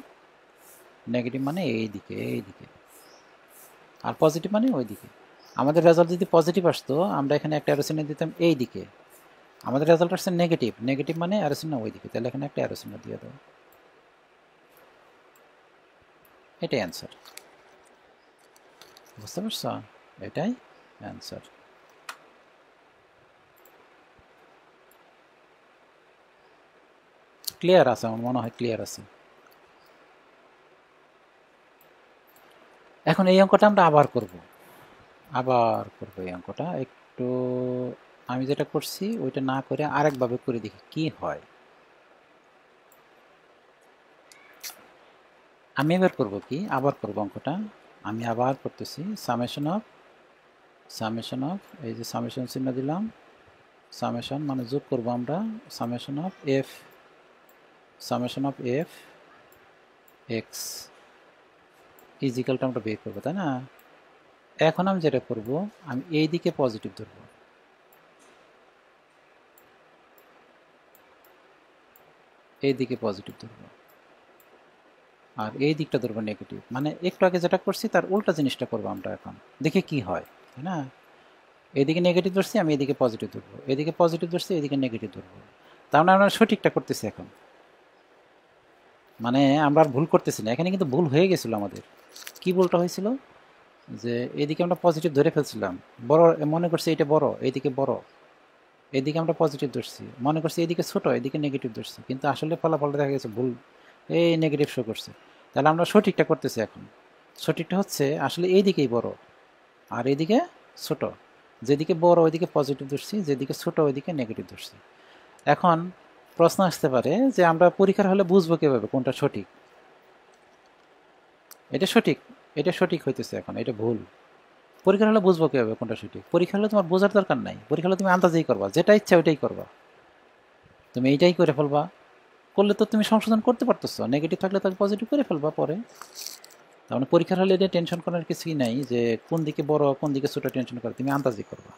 নেগেটিভ মানে এই দিকে, এই দিকে। আর পজিটিভ মানে ওই দিকে। আমাদের রেজাল্ট যদি পজিটিভ আসতো, আমরা এখানে একটা অ্যারো দিতাম এই দিকে। আমাদের রেজাল্ট আসছে নেগেটিভ, নেগেটিভ মানে অ্যারো চিহ্ন ওই দিকে, তাহলে এখানে একটা অ্যারো চিহ্ন দিয়ে দাও। এটাই অ্যান্সার। বুঝতে পারছো? এটাই অ্যান্সার। ক্লিয়ার আছে? আমার মনে হয় ক্লিয়ার আছে। এখন এই অঙ্কটা আমরা আবার করব এই অঙ্কটা একটু। আমি যেটা করছি ওইটা না করে আরেকভাবে করে দেখি কি হয়। আমি এবার করব কি, আবার করব অঙ্কটা। আমি আবার করতেছি সামেশন অফ এই যে সামেশন চিহ্ন দিলাম, সামেশন মানে যোগ করব আমরা, সামেশন অফ এফ এক্স ইজিক্যালটা আমরা বের করবো, তাই না? এখন আমি যেটা করব, আমি এই দিকে পজিটিভ ধরবো, এই দিকে পজিটিভ ধরবো, আর এই দিকটা ধরবো নেগেটিভ। মানে একটু আগে যেটা করছি তার উল্টা জিনিসটা করবো আমরা এখন, দেখি কি হয়, তাই না? এদিকে নেগেটিভ ধরছি, আমি এদিকে পজিটিভ ধরবো, এদিকে পজিটিভ ধরছি, এদিকে নেগেটিভ ধরবো। তার মানে আমরা সঠিকটা করতেছি এখন। মানে আমরা আর ভুল করতেছি না। এখানে কিন্তু ভুল হয়ে গেছিলো আমাদের। কি ভুলটা হয়েছিল? যে এদিকে আমরা পজিটিভ ধরে ফেলছিলাম, বড় মনে করছি এটা বড়, এইদিকে বড়, এদিকে আমরা পজিটিভ ধরছি, মনে করছি এদিকে ছোট, এদিকে নেগেটিভ ধরছি, কিন্তু আসলে ফলাফলটা দেখা গেছে ভুল, এই নেগেটিভ শো করছে। তাহলে আমরা সঠিকটা করতেছি এখন। সঠিকটা হচ্ছে আসলে এইদিকেই বড় আর এইদিকে ছোট। যেদিকে বড় ওইদিকে পজিটিভ ধরছি, যেদিকে ছোট ওইদিকে নেগেটিভ ধরছি। এখন প্রশ্ন আসতে পারে যে আমরা পরীক্ষার হলে বুঝবো কিভাবে কোনটা সঠিক? এটা সঠিক হইতেছে, এখন এটা ভুল। পরীক্ষার হলে বুঝবো কিভাবে কোনটা সঠিক? পরীক্ষা হলে তোমার বোঝার দরকার নাই, পরীক্ষা হলে তুমি আন্দাজেই করবা, যেটা ইচ্ছা ওইটাই করবা। তুমি এইটাই করে ফেলবা, করলে তো তুমি সংশোধন করতে পারতেছো, নেগেটিভ থাকলে তাকে পজিটিভ করে ফেলবা পরে। তার মানে পরীক্ষার হলে এটা টেনশন করার কিছুই নাই যে কোন দিকে বড় কোন দিকে ছোট, টেনশন করে তুমি আন্দাজই করবা।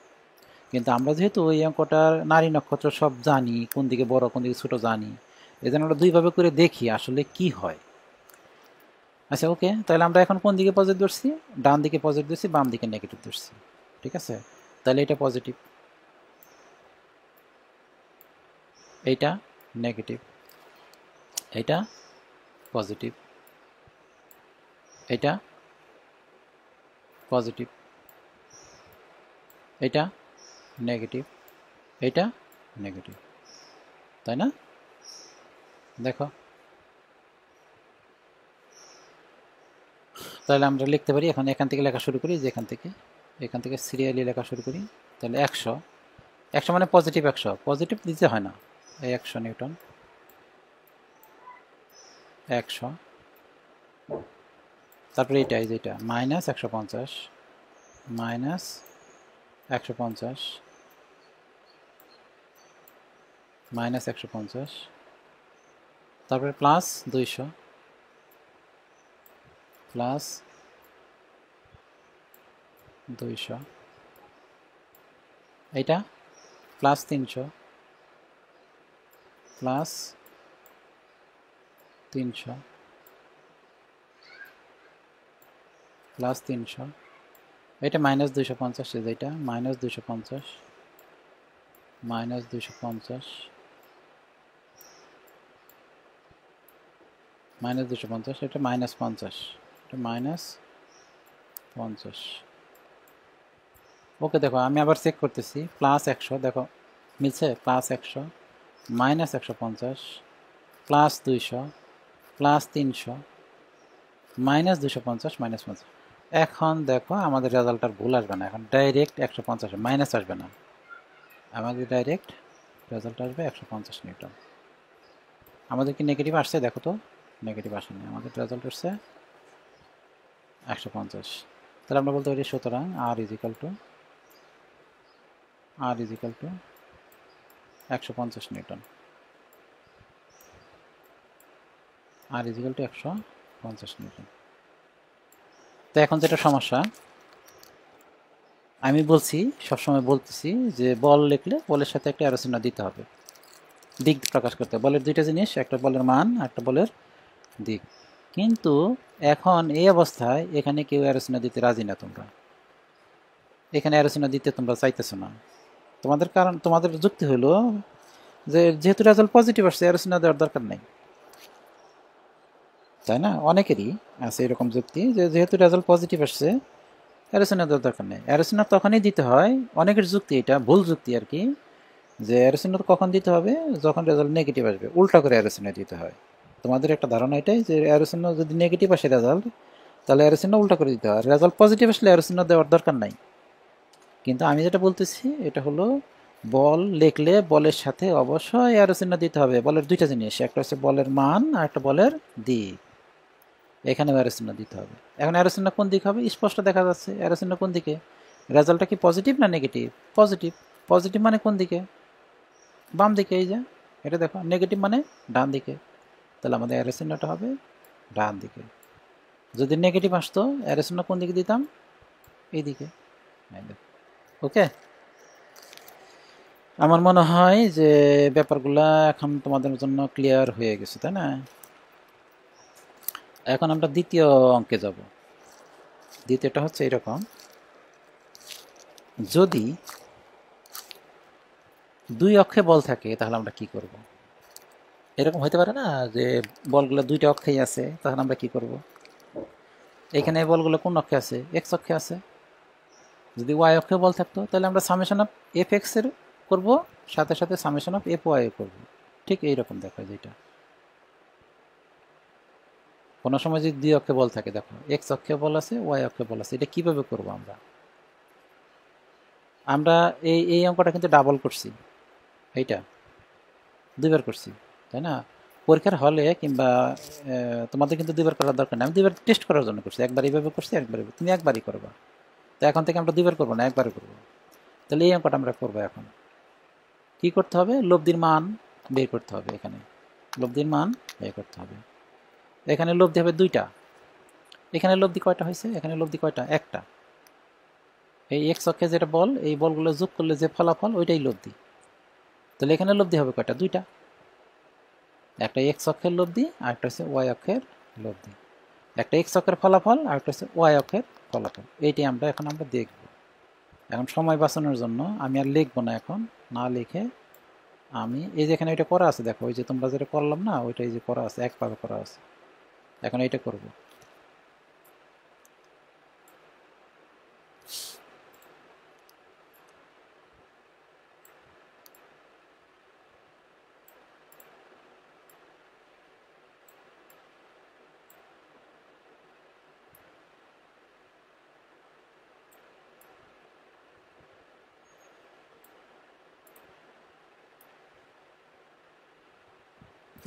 কিন্তু আমরা যেহেতু এই অঙ্কটার নারী নক্ষত্র সব জানি, কোন দিকে বড় কোন দিকে ছোট জানি, এই জন্য আমরা দুইভাবে করে দেখি আসলে কি হয়। আচ্ছা ওকে, তাহলে আমরা এখন কোন দিকে পজিটিভ ধরছি? ডান দিকে পজিটিভ ধরছি, বাম দিকে নেগেটিভ ধরছি। ঠিক আছে, তাহলে এটা পজিটিভ, এইটা নেগেটিভ, এইটা পজিটিভ, এটা পজিটিভ, এটা নেগেটিভ, এটা নেগেটিভ, তাই না? দেখো, তাহলে আমরা লিখতে পারি এখন, এখান থেকে লেখা শুরু করি, যে এখান থেকে সিরিয়ালি লেখা শুরু করি। তাহলে 100 মানে পজিটিভ, 100 পজিটিভ দিতে হয় না, এই 100 নিউটন, 100। তারপরে এইটা, এই যেটা মাইনাস 150, মাইনাস 150, মাইনাস 150, তারপরে প্লাস 200, প্লাস 200, এইটা প্লাস 300, প্লাস 300, প্লাস 300, এটা মাইনাস 250, যেটা মাইনাস 250, মাইনাস 250, মাইনাস 250, এটা মাইনাস 50, এটা মাইনাস 50। ওকে, দেখো আমি আবার চেক করতেছি, প্লাস 100, দেখো মিলছে, plus 100, minus 150, plus 200, plus 300, minus 250, minus 50। এখন দেখো আমাদের রেজাল্ট আর ভুল আসবে না, এখন ডাইরেক্ট 150 মাইনাস আসবে না, আমাদের ডাইরেক্ট রেজাল্ট আসবে 150 নিউটন। আমাদের কি নেগেটিভ আসছে? দেখো তো, নেগেটিভ আসেনি, আমাদের রেজাল্ট আসছে 150। তাহলে আমরা বলতে পারি সুতরাং R is equal to 150 newton, R is equal to 150 newton. তো এখন যেটা সমস্যা, আমি বলছি, সবসময় বলতেছি যে বল লিখলে বলের সাথে একটা অ্যারো চিহ্ন দিতে হবে, দিক প্রকাশ করতে হবে। বলের দুইটা জিনিস, একটা বলের মান, একটা বলের দিক। কিন্তু এখন এই অবস্থায় এখানে কেউ অ্যারো চিহ্ন দিতে রাজি না, তোমরা এখানে অ্যারো চিহ্ন দিতে তোমরা চাইতেছো না। তোমাদের কারণ, তোমাদের যুক্তি হলো যে যেহেতু রেজাল্ট পজিটিভ আসছে অ্যারো চিহ্ন দেওয়ার দরকার নেই, তাই না? অনেকেরই আছে এরকম যুক্তি যে যেহেতু রেজাল্ট পজিটিভ আসছে অ্যারো চিহ্ন দেওয়ার দরকার নেই। অ্যারো চিহ্ন তখনই দিতে হয়, অনেকের যুক্তি এটা ভুল যুক্তি আর কি, যে অ্যারো চিহ্ন কখন দিতে হবে, যখন রেজাল্ট নেগেটিভ আসবে, উল্টা করে অ্যারো চিহ্ন দিতে হয়। তোমাদের একটা ধারণা এটাই যে অ্যারো চিহ্ন যদি নেগেটিভ আসে রেজাল্ট, তাহলে অ্যারো চিহ্ন উল্টা করে দিতে হয়, রেজাল্ট পজিটিভ আসলে অ্যারো চিহ্ন দেওয়ার দরকার নাই। কিন্তু আমি যেটা বলতেছি এটা হলো, বল লিখলে বলের সাথে অবশ্যই অ্যারো চিহ্ন দিতে হবে। বলের দুইটা জিনিস, একটা হচ্ছে বলের মান আর একটা বলের দিক, এখানে অ্যারো চিহ্ন দিতে হবে। এখন অ্যারো চিহ্ন কোন দিক হবে? স্পষ্ট দেখা যাচ্ছে অ্যারো চিহ্ন কোন দিকে, রেজাল্টটা কি পজিটিভ না নেগেটিভ? পজিটিভ। পজিটিভ মানে কোন দিকে? বাম দিকে, এই যে এটা দেখো, নেগেটিভ মানে ডান দিকে, তাহলে আমাদের অ্যারো চিহ্নটা হবে ডান দিকে। যদি নেগেটিভ আসতো অ্যারো চিহ্ন কোন দিকে দিতাম? এই দিকে। ওকে, আমার মনে হয় যে ব্যাপারগুলা এখন তোমাদের জন্য ক্লিয়ার হয়ে গেছে, তাই না? এখন আমরা দ্বিতীয় অঙ্কে যাব। দ্বিতীয়টা হচ্ছে এরকম, যদি দুই অক্ষে বল থাকে তাহলে আমরা কি করব? এরকম হইতে পারে না যে বলগুলো দুইটা অক্ষেই আছে, তখন আমরা কি করব? এখানে বলগুলো কোন অক্ষে আছে? এক্স অক্ষে আছে। যদি ওয়াই অক্ষে বল থাকতো তাহলে আমরা সামেশন অফ এফ এক্স এর করবো, সাথে সাথে সামেশন অফ এফ ওয়াই করবো। ঠিক এইরকম দেখো, যেটা কোনো সময় যদি দুই অক্ষে বল থাকে, দেখো এক্স অক্ষে বল আছে, ওয়াই অক্ষে বল আছে, এটা কিভাবে করব আমরা? আমরা এই এই অঙ্কটা কিন্তু ডাবল করছি, এইটা দুইবার করছি, তাই না? পরীক্ষার হলে কিংবা তোমাদের কিন্তু দুইবার করার দরকার নেই, আমি দুইবার টেস্ট করার জন্য করছি। একবার এইভাবে করছি, একবার তুমি একবারই করবা। তো এখন থেকে আমরা দুইবার করবো না, একবারই করবো। তাহলে এই অঙ্কটা আমরা করবো। এখন কি করতে হবে? লব্ধির মান বের করতে হবে। এখানে লব্ধির মান বের করতে হবে। এখানে লব্ধি হবে দুইটা, এখানে লব্ধি কয়টা হয়েছে? এখানে লব্ধি কয়টা? একটা। এই এক্স অক্ষে যেটা বল, এই বলগুলো যোগ করলে যে ফলাফল ওইটাই লব্ধি। তাহলে এখানে লব্ধি হবে কয়টা? দুইটা। একটা এক্স অক্ষের লব্ধি আর একটা হচ্ছে ওয়াই অক্ষের লব্ধি। একটা এক্স অক্ষের ফলাফল আর একটা হচ্ছে ওয়াই অক্ষের ফলাফল। এইটি আমরা এখন দেখব। এখন সময় বাঁচানোর জন্য আমি আর লিখবো না, এখন না লিখে আমি এই যে এখানে ওইটা করা আছে, দেখো ওই যে তোমরা যেটা করলাম না, ওইটাই যে করা আছে, একভাবে করা আছে। এখন এইটা করব।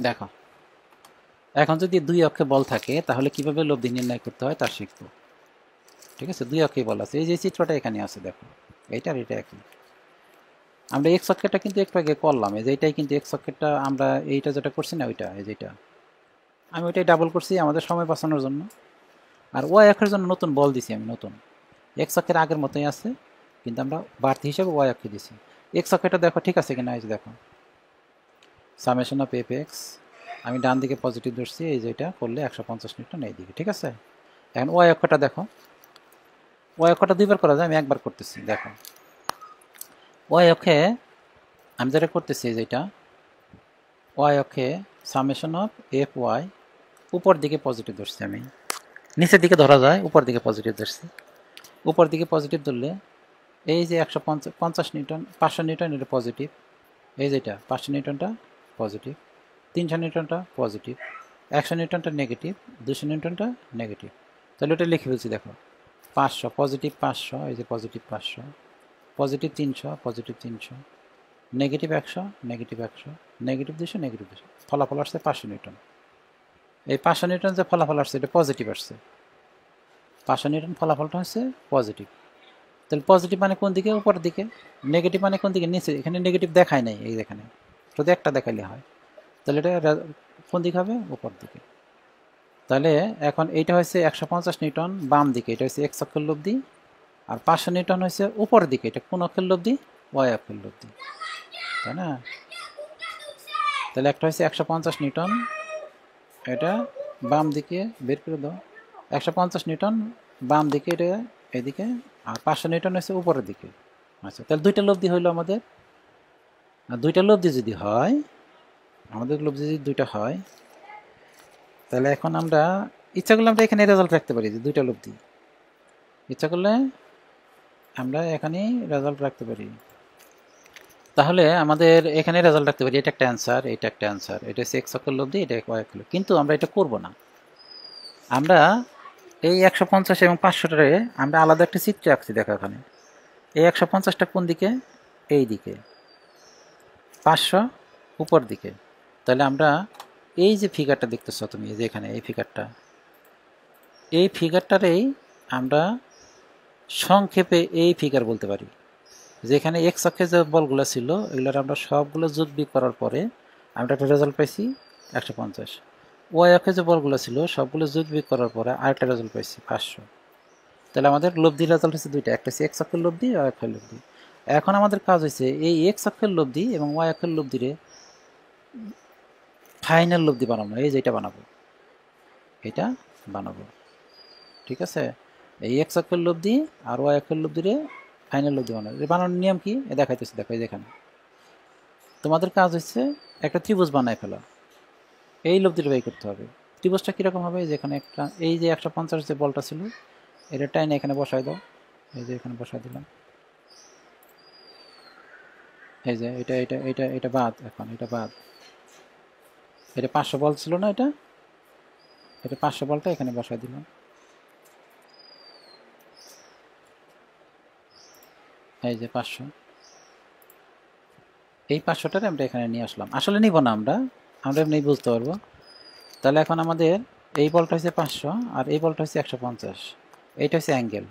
দেখো এখন যদি দুই অক্ষে বল থাকে তাহলে কিভাবে লব্ধি নির্ণয় করতে হয় তা শিখবো। ঠিক আছে, দুই অক্ষে বল আছে, এই যে চিত্রটা এখানে আছে, দেখো এইটা আর এটা একই। আমরা এক্স অক্ষেরটা কিন্তু একটু আগে করলাম, এই যে এটাই কিন্তু এক্স অক্ষেরটা আমরা এইটা যেটা করছি না ওইটা, এই যেটা আমি ওইটাই ডাবল করছি আমাদের সময় বাঁচানোর জন্য। আর ওয়াই অক্ষের জন্য নতুন বল দিছি আমি, নতুন এক্স অক্ষের আগের মতোই আছে, কিন্তু আমরা বাড়তি হিসাবে ওয়াই অক্ষে দিছি। এক্স অক্ষেরটা দেখো ঠিক আছে কিনা, এই যে দেখো সামেশন অফ এফ এক্স, আমি ডান দিকে পজিটিভ ধরছি, এই যে এটা করলে 150 নিউটন এই দিকে, ঠিক আছে। এখন ওয়াই অক্ষটা দেখো, ওয়াই অক্ষটা দুইবার করা যায়, আমি একবার করতেছি। দেখো ওয়াই অক্ষে আমি যেটা করতেছি যেটা ওয়াই অক্ষে সামেশন অফ এফ ওয়াই, উপর দিকে পজিটিভ ধরছি আমি, নিচের দিকে ধরা যায়, উপর দিকে পজিটিভ ধরছি। উপর দিকে পজিটিভ ধরলে এই যে 150 নিউটন 500 নিউটন এটা পজিটিভ, এই যেটা 500 নিউটনটা পজিটিভ, 300 নিউটনটা পজিটিভ, 100 নিউটনটা নেগেটিভ, 200 নিউটনটা নেগেটিভ। তাহলে ওটা লিখে ফেলছি দেখো, 500 পজিটিভ 500, এই যে positive 500, positive 300 positive 300, negative 100 negative 100, negative 200 negative 200, ফলাফল আসছে 500 নিউটন। এই 500 নিউটন যে ফলাফল আসছে এটা পজিটিভ আসছে, 500 নিউটন ফলাফলটা হচ্ছে পজিটিভ। তাহলে পজিটিভ মানে কোন দিকে, উপরের দিকে। নেগেটিভ মানে কোন দিকে, নিচে। এখানে নেগেটিভ দেখায় নাই, এই এখানে শুধু একটা দেখালে হয়, তাহলে এটা কোন দিকে হবে, উপর দিকে। তাহলে এখন এইটা হচ্ছে 150 নিউটন বাম দিকে, এটা হচ্ছে এক্স অক্ষের লব্ধি, আর 500 নিউটন হচ্ছে উপরের দিকে, এটা কোন অক্ষের লব্ধি, ওয়াই অক্ষের লব্ধি, তাই না। তাহলে একটা হচ্ছে 150 নিউটন, এটা বাম দিকে বের করে দাও, 150 নিউটন বাম দিকে, এটা এদিকে, আর 500 নিউটন হচ্ছে উপরের দিকে। আচ্ছা, তাহলে দুইটা লব্ধি হইলো আমাদের। আর দুইটা লব্ধি যদি হয়, আমাদের লব্ধি যদি দুইটা হয়, তাহলে এখন আমরা ইচ্ছা করলে আমরা এখানে রেজাল্ট রাখতে পারি যে দুইটা লব্ধি, ইচ্ছা করলে আমরা এখানে রেজাল্ট রাখতে পারি। তাহলে আমাদের এখানে রেজাল্ট রাখতে পারি, এটা একটা অ্যান্সার, এটা একটা অ্যান্সার, এটা হচ্ছে এক্স অক্ষের লব্ধি, এটা ওয়াই অক্ষের লব্ধি। কিন্তু আমরা এটা করব না, আমরা এই 150 এবং 500টারে আমরা আলাদা একটা চিত্র আঁকছি, দেখো এখানে এই 150টা কোন দিকে, এই দিকে, 500 উপর দিকে। তাহলে আমরা এই যে ফিগারটা দেখতেছো তুমি, যে এখানে এই ফিগারটা, এই ফিগারটারেই আমরা সংক্ষেপে এই ফিগার বলতে পারি। যেখানে এক্স অক্ষে যে বলগুলো ছিল এগুলোর আমরা সবগুলো যোগ বিয়োগ করার পরে আমরা একটা রেজাল্ট পাইছি 150। ওয়াই অক্ষে যে বলগুলো ছিল সবগুলো যোগ বিয়োগ করার পরে আরেকটা রেজাল্ট পাইছি 500। তাহলে আমাদের লব্ধি রেজাল্ট হচ্ছে দুইটা, একটা হচ্ছে এক্স অক্ষের লব্ধি আর ওয়াই অক্ষের লব্ধি। এখন আমাদের কাজ হচ্ছে এই এক্স অক্ষের লব্ধি এবং ওয়াই অক্ষের লব্ধিরে ফাইনাল লব্ধি বানাবো, এই যেটা বানাবো, এটা বানাবো, ঠিক আছে। এই এক্স অক্ষের লব্ধি আর ওয়াই অক্ষের লব্ধিরে ফাইনাল লব্ধি বানাবো। বানানোর নিয়ম কি দেখাইতেছি, দেখো এই যেখানে তোমাদের কাজ হচ্ছে একটা ত্রিভুজ বানায় ফেলা, এই লব্ধিটা বের করতে হবে। ত্রিভুজটা কীরকম হবে, যেখানে একটা এই যে 150 যে বলটা ছিল এটা টাইনে এখানে বসাই দাও, এই যে এখানে বসাই দিলাম, এই যে এটা এটা এটা এটা বাদ, এখন এটা বাদ, এটা 500 বল ছিল না, এটা এটা 500 বলটা এখানে বসাই দিলাম, এই যে 500, এই 500টারে আমরা এখানে নিয়ে আসলাম। আসলে নিব না, আমরা আমরা এমনি বুঝতে পারবো। তাহলে এখন আমাদের এই বলটা হচ্ছে 500 আর এই বলটা হচ্ছে 150, এইটা হচ্ছে অ্যাঙ্গেল,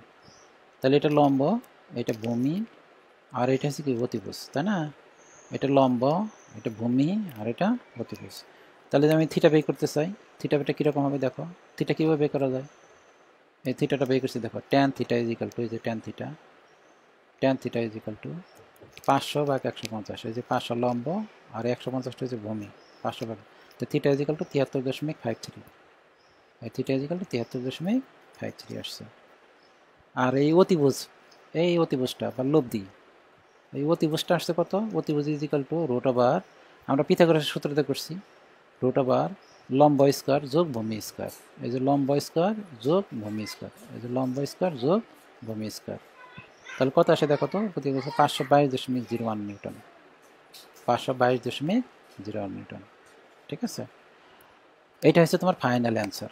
তাহলে এটা লম্ব, এটা ভূমি, আর এটা হচ্ছে কি অতিভুজ, তাই না। এটা লম্ব, এটা ভূমি, আর এটা অতিভুজ। তাহলে আমি থিটা বের করতে চাই, থিটা বেটা কীরকম হবে দেখো, থিটা কীভাবে বের করা যায়, এই থিটাটা বের করছি দেখো, tan theta is equal two, এই যে tan theta, tan theta is equal two 500 ভাগ 150, এই যে 500 লম্ব আর 150টা হচ্ছে ভূমি, 500 ভাগ, তো থিটা ইজ ইকাল টু 73.53, এই থিটা ইজ ইকাল টু 73.53 আসছে। আর এই অতিভুজ, এই অতিভুজটা বা লব্ধি, এই অতিভুজটা আসছে কত, অতিভুজ is equal to root over, আমরা পিথাগোরাসের সূত্রতে করছি, রুট ওভার লম্ব স্কয়ার যোগ ভূমি স্কয়ার, এই যে লম্ব স্কয়ার যোগ ভূমি স্কয়ার, এই যে লম্ব স্কয়ার যোগ ভূমি স্কয়ার। তাহলে কত আসে দেখো তো, প্রতি বছর 522.01 নিউটন, 522.01 নিউটন, ঠিক আছে। এটা হচ্ছে তোমার ফাইনাল অ্যান্সার,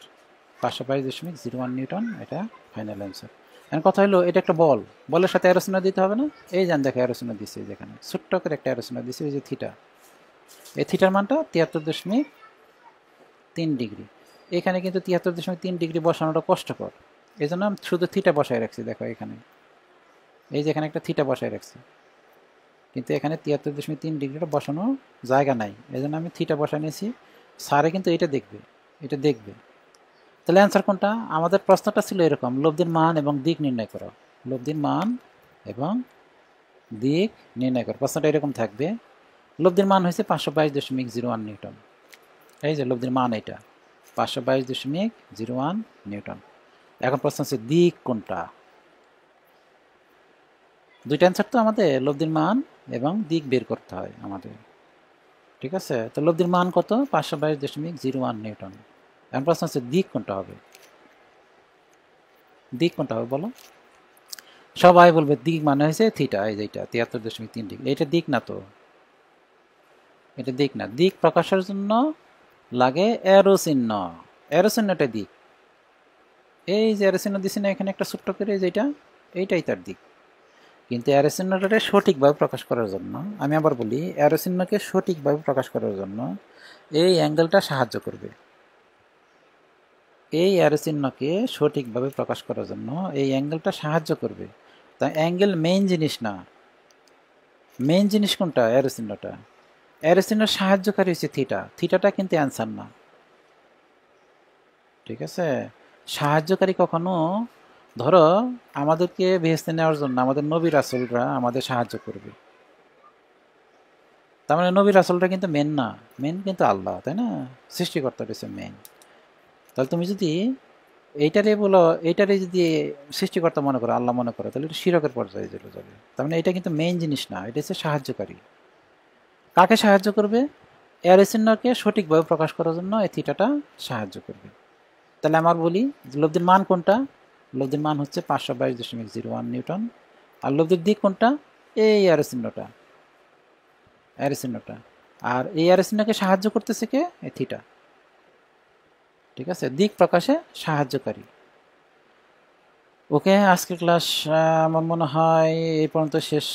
522.01 নিউটন, এটা ফাইনাল অ্যান্সার। এখন কথা হলো এটা একটা বল, বলের সাথে অ্যারোসিনা দিতে হবে না, এই যান দেখো অ্যারোসিনা দিচ্ছে, যেখানে ছোট্ট করে একটা অ্যারোসিনা দিচ্ছে, ওই যে থিটা, এই থিটার মানটা 73.3 ডিগ্রি। এখানে কিন্তু 73.3 ডিগ্রি বসানোটা কষ্টকর, এই জন্য আমি শুধু থিটা বসায় রাখছি, দেখো এখানে এই যে এখানে একটা থিটা বসায় রাখছি, কিন্তু এখানে 73.3 ডিগ্রিটা বসানো জায়গা নাই, এই জন্য আমি থিটা বসা নিয়েছি। স্যারে কিন্তু এটা দেখবে, এটা দেখবে। তাহলে অ্যান্সার কোনটা? আমাদের প্রশ্নটা ছিল এরকম, লব্ধির মান এবং দিক নির্ণয় করো। লব্ধির মান এবং দিক নির্ণয় করো, প্রশ্নটা এরকম থাকবে। লব্ধির মান হয়েছে 522.01 নিউটন। এই যে লব্ধির মান এটা 522.01 নিউটন। এখন প্রশ্ন হচ্ছে দিক কোনটা? দুইটা অ্যান্সার তো আমাদের, লব্ধির মান এবং দিক বের করতে হয় আমাদের, ঠিক আছে? তো লব্ধির মান কত? 522.01 নিউটন। এখন প্রশ্ন হচ্ছে দিক কোনটা হবে? দিক কোনটা হবে বলো? সবাই বলবে দিক মানে হয়েছে থিটা, এই যেটা 73.3 ডিগ্রি, এটা দিক না তো, এটা দিক না। দিক প্রকাশের জন্য লাগে অ্যারো চিহ্ন, অ্যারো চিহ্নটা দিক। এই যে অ্যারো চিহ্ন দিছি না এখানে একটা ছোট্ট করে, যেটা এইটাই তার দিক। কিন্তু অ্যারো চিহ্নটাকে সঠিকভাবে প্রকাশ করার জন্য, আমি আবার বলি, অ্যারো চিহ্নকে সঠিকভাবে প্রকাশ করার জন্য এই অ্যাঙ্গেলটা সাহায্য করবে। এই অ্যারো চিহ্নকে সঠিকভাবে প্রকাশ করার জন্য এই অ্যাঙ্গেলটা সাহায্য করবে। তা অ্যাঙ্গেল মেইন জিনিস না, মেইন জিনিস কোনটা? অ্যারো চিহ্নটা। অ্যারো চিহ্ন সাহায্যকারী হচ্ছে থিটা, থিটাটা কিন্তু অ্যান্সার না, ঠিক আছে? সাহায্যকারী কখনো, ধরো আমাদেরকে বেহেশতে নেওয়ার জন্য আমাদের নবী রাসূলরা আমাদের সাহায্য করবে, তার মানে নবী রাসূলরা কিন্তু মেন না, মেন কিন্তু আল্লাহ, তাই না? সৃষ্টিকর্তা হচ্ছে মেন। তাহলে তুমি যদি এইটারে বলো, এইটারে যদি সৃষ্টিকর্তা মনে করো, আল্লাহ মনে করো, তাহলে এটা শিরকের পর্যায়ে চলে যাবে। তার মানে এটা কিন্তু মেইন জিনিস না, এটা হচ্ছে সাহায্যকারী। কাকে সাহায্য করবে? অ্যারো চিহ্নকে সঠিকভাবে প্রকাশ করার জন্য এই থিটাটা সাহায্য করবে। তাহলে আমার বলি লব্ধির মান কোনটা? লব্ধির মান হচ্ছে 522.01 নিউটন। আর লব্ধির দিক কোনটা? এই অ্যারো চিহ্নটা, অ্যারো চিহ্নটা। আর এই অ্যারো চিহ্নকে সাহায্য করতেছে কে? এই থিটা, ঠিক আছে? দিক প্রকাশে সাহায্যকারী। ওকে, আজকে ক্লাস আমার মনে হয় এই পর্যন্ত শেষ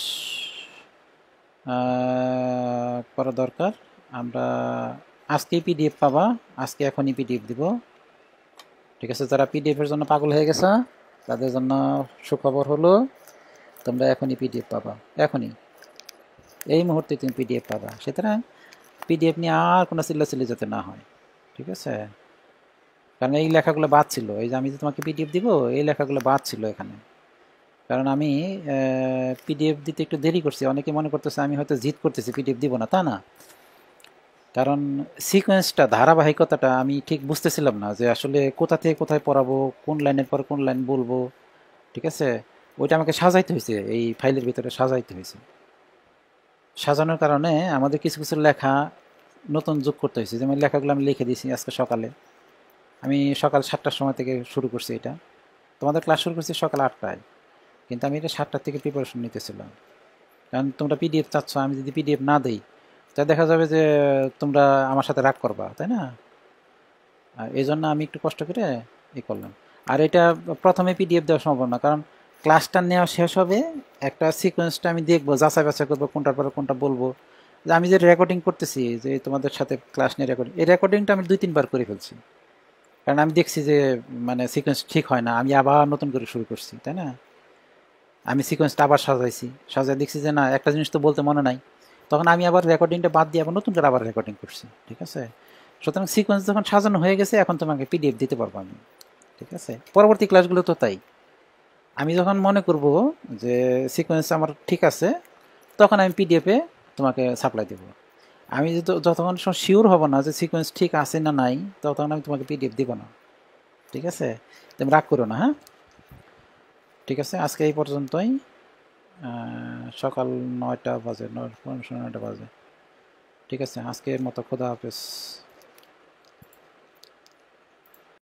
করা দরকার। আমরা আজকেই পিডিএফ পাবা, আজকে এখনই পিডিএফ দিব, ঠিক আছে? যারা পিডিএফের জন্য পাগল হয়ে গেছে তাদের জন্য সুখবর হলো, তোমরা এখনই পিডিএফ পাবা, এখনই এই মুহূর্তে তুমি পিডিএফ পাবা। সুতরাং পিডিএফ নিয়ে আর কোনো চিল্লাচিল্লি যাতে না হয়, ঠিক আছে? কারণ এই লেখাগুলো বাদ ছিল, এই যে আমি যে তোমাকে পিডিএফ দিব, এই লেখাগুলো বাদ ছিল এখানে। কারণ আমি পিডিএফ দিতে একটু দেরি করছি, অনেকে মনে করতেছে আমি হয়তো জিদ করতেছি পিডিএফ দিব না, তা না। কারণ সিকোয়েন্সটা, ধারাবাহিকতাটা আমি ঠিক বুঝতেছিলাম না যে আসলে কোথা থেকে কোথায় পড়াবো, কোন লাইনের পর কোন লাইন বলবো, ঠিক আছে? ওইটা আমাকে সাজাইতে হয়েছে, এই ফাইলের ভিতরে সাজাইতে হয়েছে। সাজানোর কারণে আমাদের কিছু কিছু লেখা নতুন যোগ করতে হয়েছে। যেমন লেখাগুলো আমি লিখে দিয়েছি আজকে সকালে, আমি সকাল 7টার সময় থেকে শুরু করছি এটা। তোমাদের ক্লাস শুরু করছি সকাল 8টায়, কিন্তু আমি এটা 7টার থেকে প্রিপারেশন নিতেছিলাম। কারণ তোমরা পিডিএফ চাচ্ছ, আমি যদি পিডিএফ না দিই তা দেখা যাবে যে তোমরা আমার সাথে রাগ করবা, তাই না? এই জন্য আমি একটু কষ্ট করে করলাম। আর এটা প্রথমে পিডিএফ দেওয়া সম্ভব না, কারণ ক্লাসটা নেওয়া শেষ হবে, একটা সিকোয়েন্সটা আমি দেখবো, যাচাই বাছাই করবো কোনটার পরে কোনটা বলবো। যে আমি যে রেকর্ডিং করতেছি, যে তোমাদের সাথে ক্লাস নিয়ে রেকর্ডিং, এই রেকর্ডিংটা আমি 2-3 বার করে ফেলছি। কারণ আমি দেখছি যে মানে সিকোয়েন্স ঠিক হয় না, আমি আবার নতুন করে শুরু করছি, তাই না? আমি সিকোয়েন্সটা আবার সাজাইছি, সাজাই দেখছি যে না, একটা জিনিস তো বলতে মনে নাই, তখন আমি আবার রেকর্ডিংটা বাদ দিয়ে আবার নতুন করে আবার রেকর্ডিং করছি, ঠিক আছে? সুতরাং সিকোয়েন্স যখন সাজানো হয়ে গেছে, এখন তোমাকে পিডিএফ দিতে পারবো আমি, ঠিক আছে? পরবর্তী ক্লাসগুলো তো তাই, আমি যখন মনে করব যে সিকোয়েন্স আমার ঠিক আছে, তখন আমি পিডিএফে তোমাকে সাপ্লাই দেবো। আমি যতক্ষণ শিওর হব না যে সিকোয়েন্স ঠিক আছে না নাই, ততক্ষণ আমি তোমাকে পিডিএফ দিব না, ঠিক আছে? তুমি রাগ করো না, হ্যাঁ? ঠিক আছে, আজকে এই পর্যন্তই। সকাল 9টা বাজে, 9:09 বাজে, ঠিক আছে? আজকের মতো খোদা হাফেজ।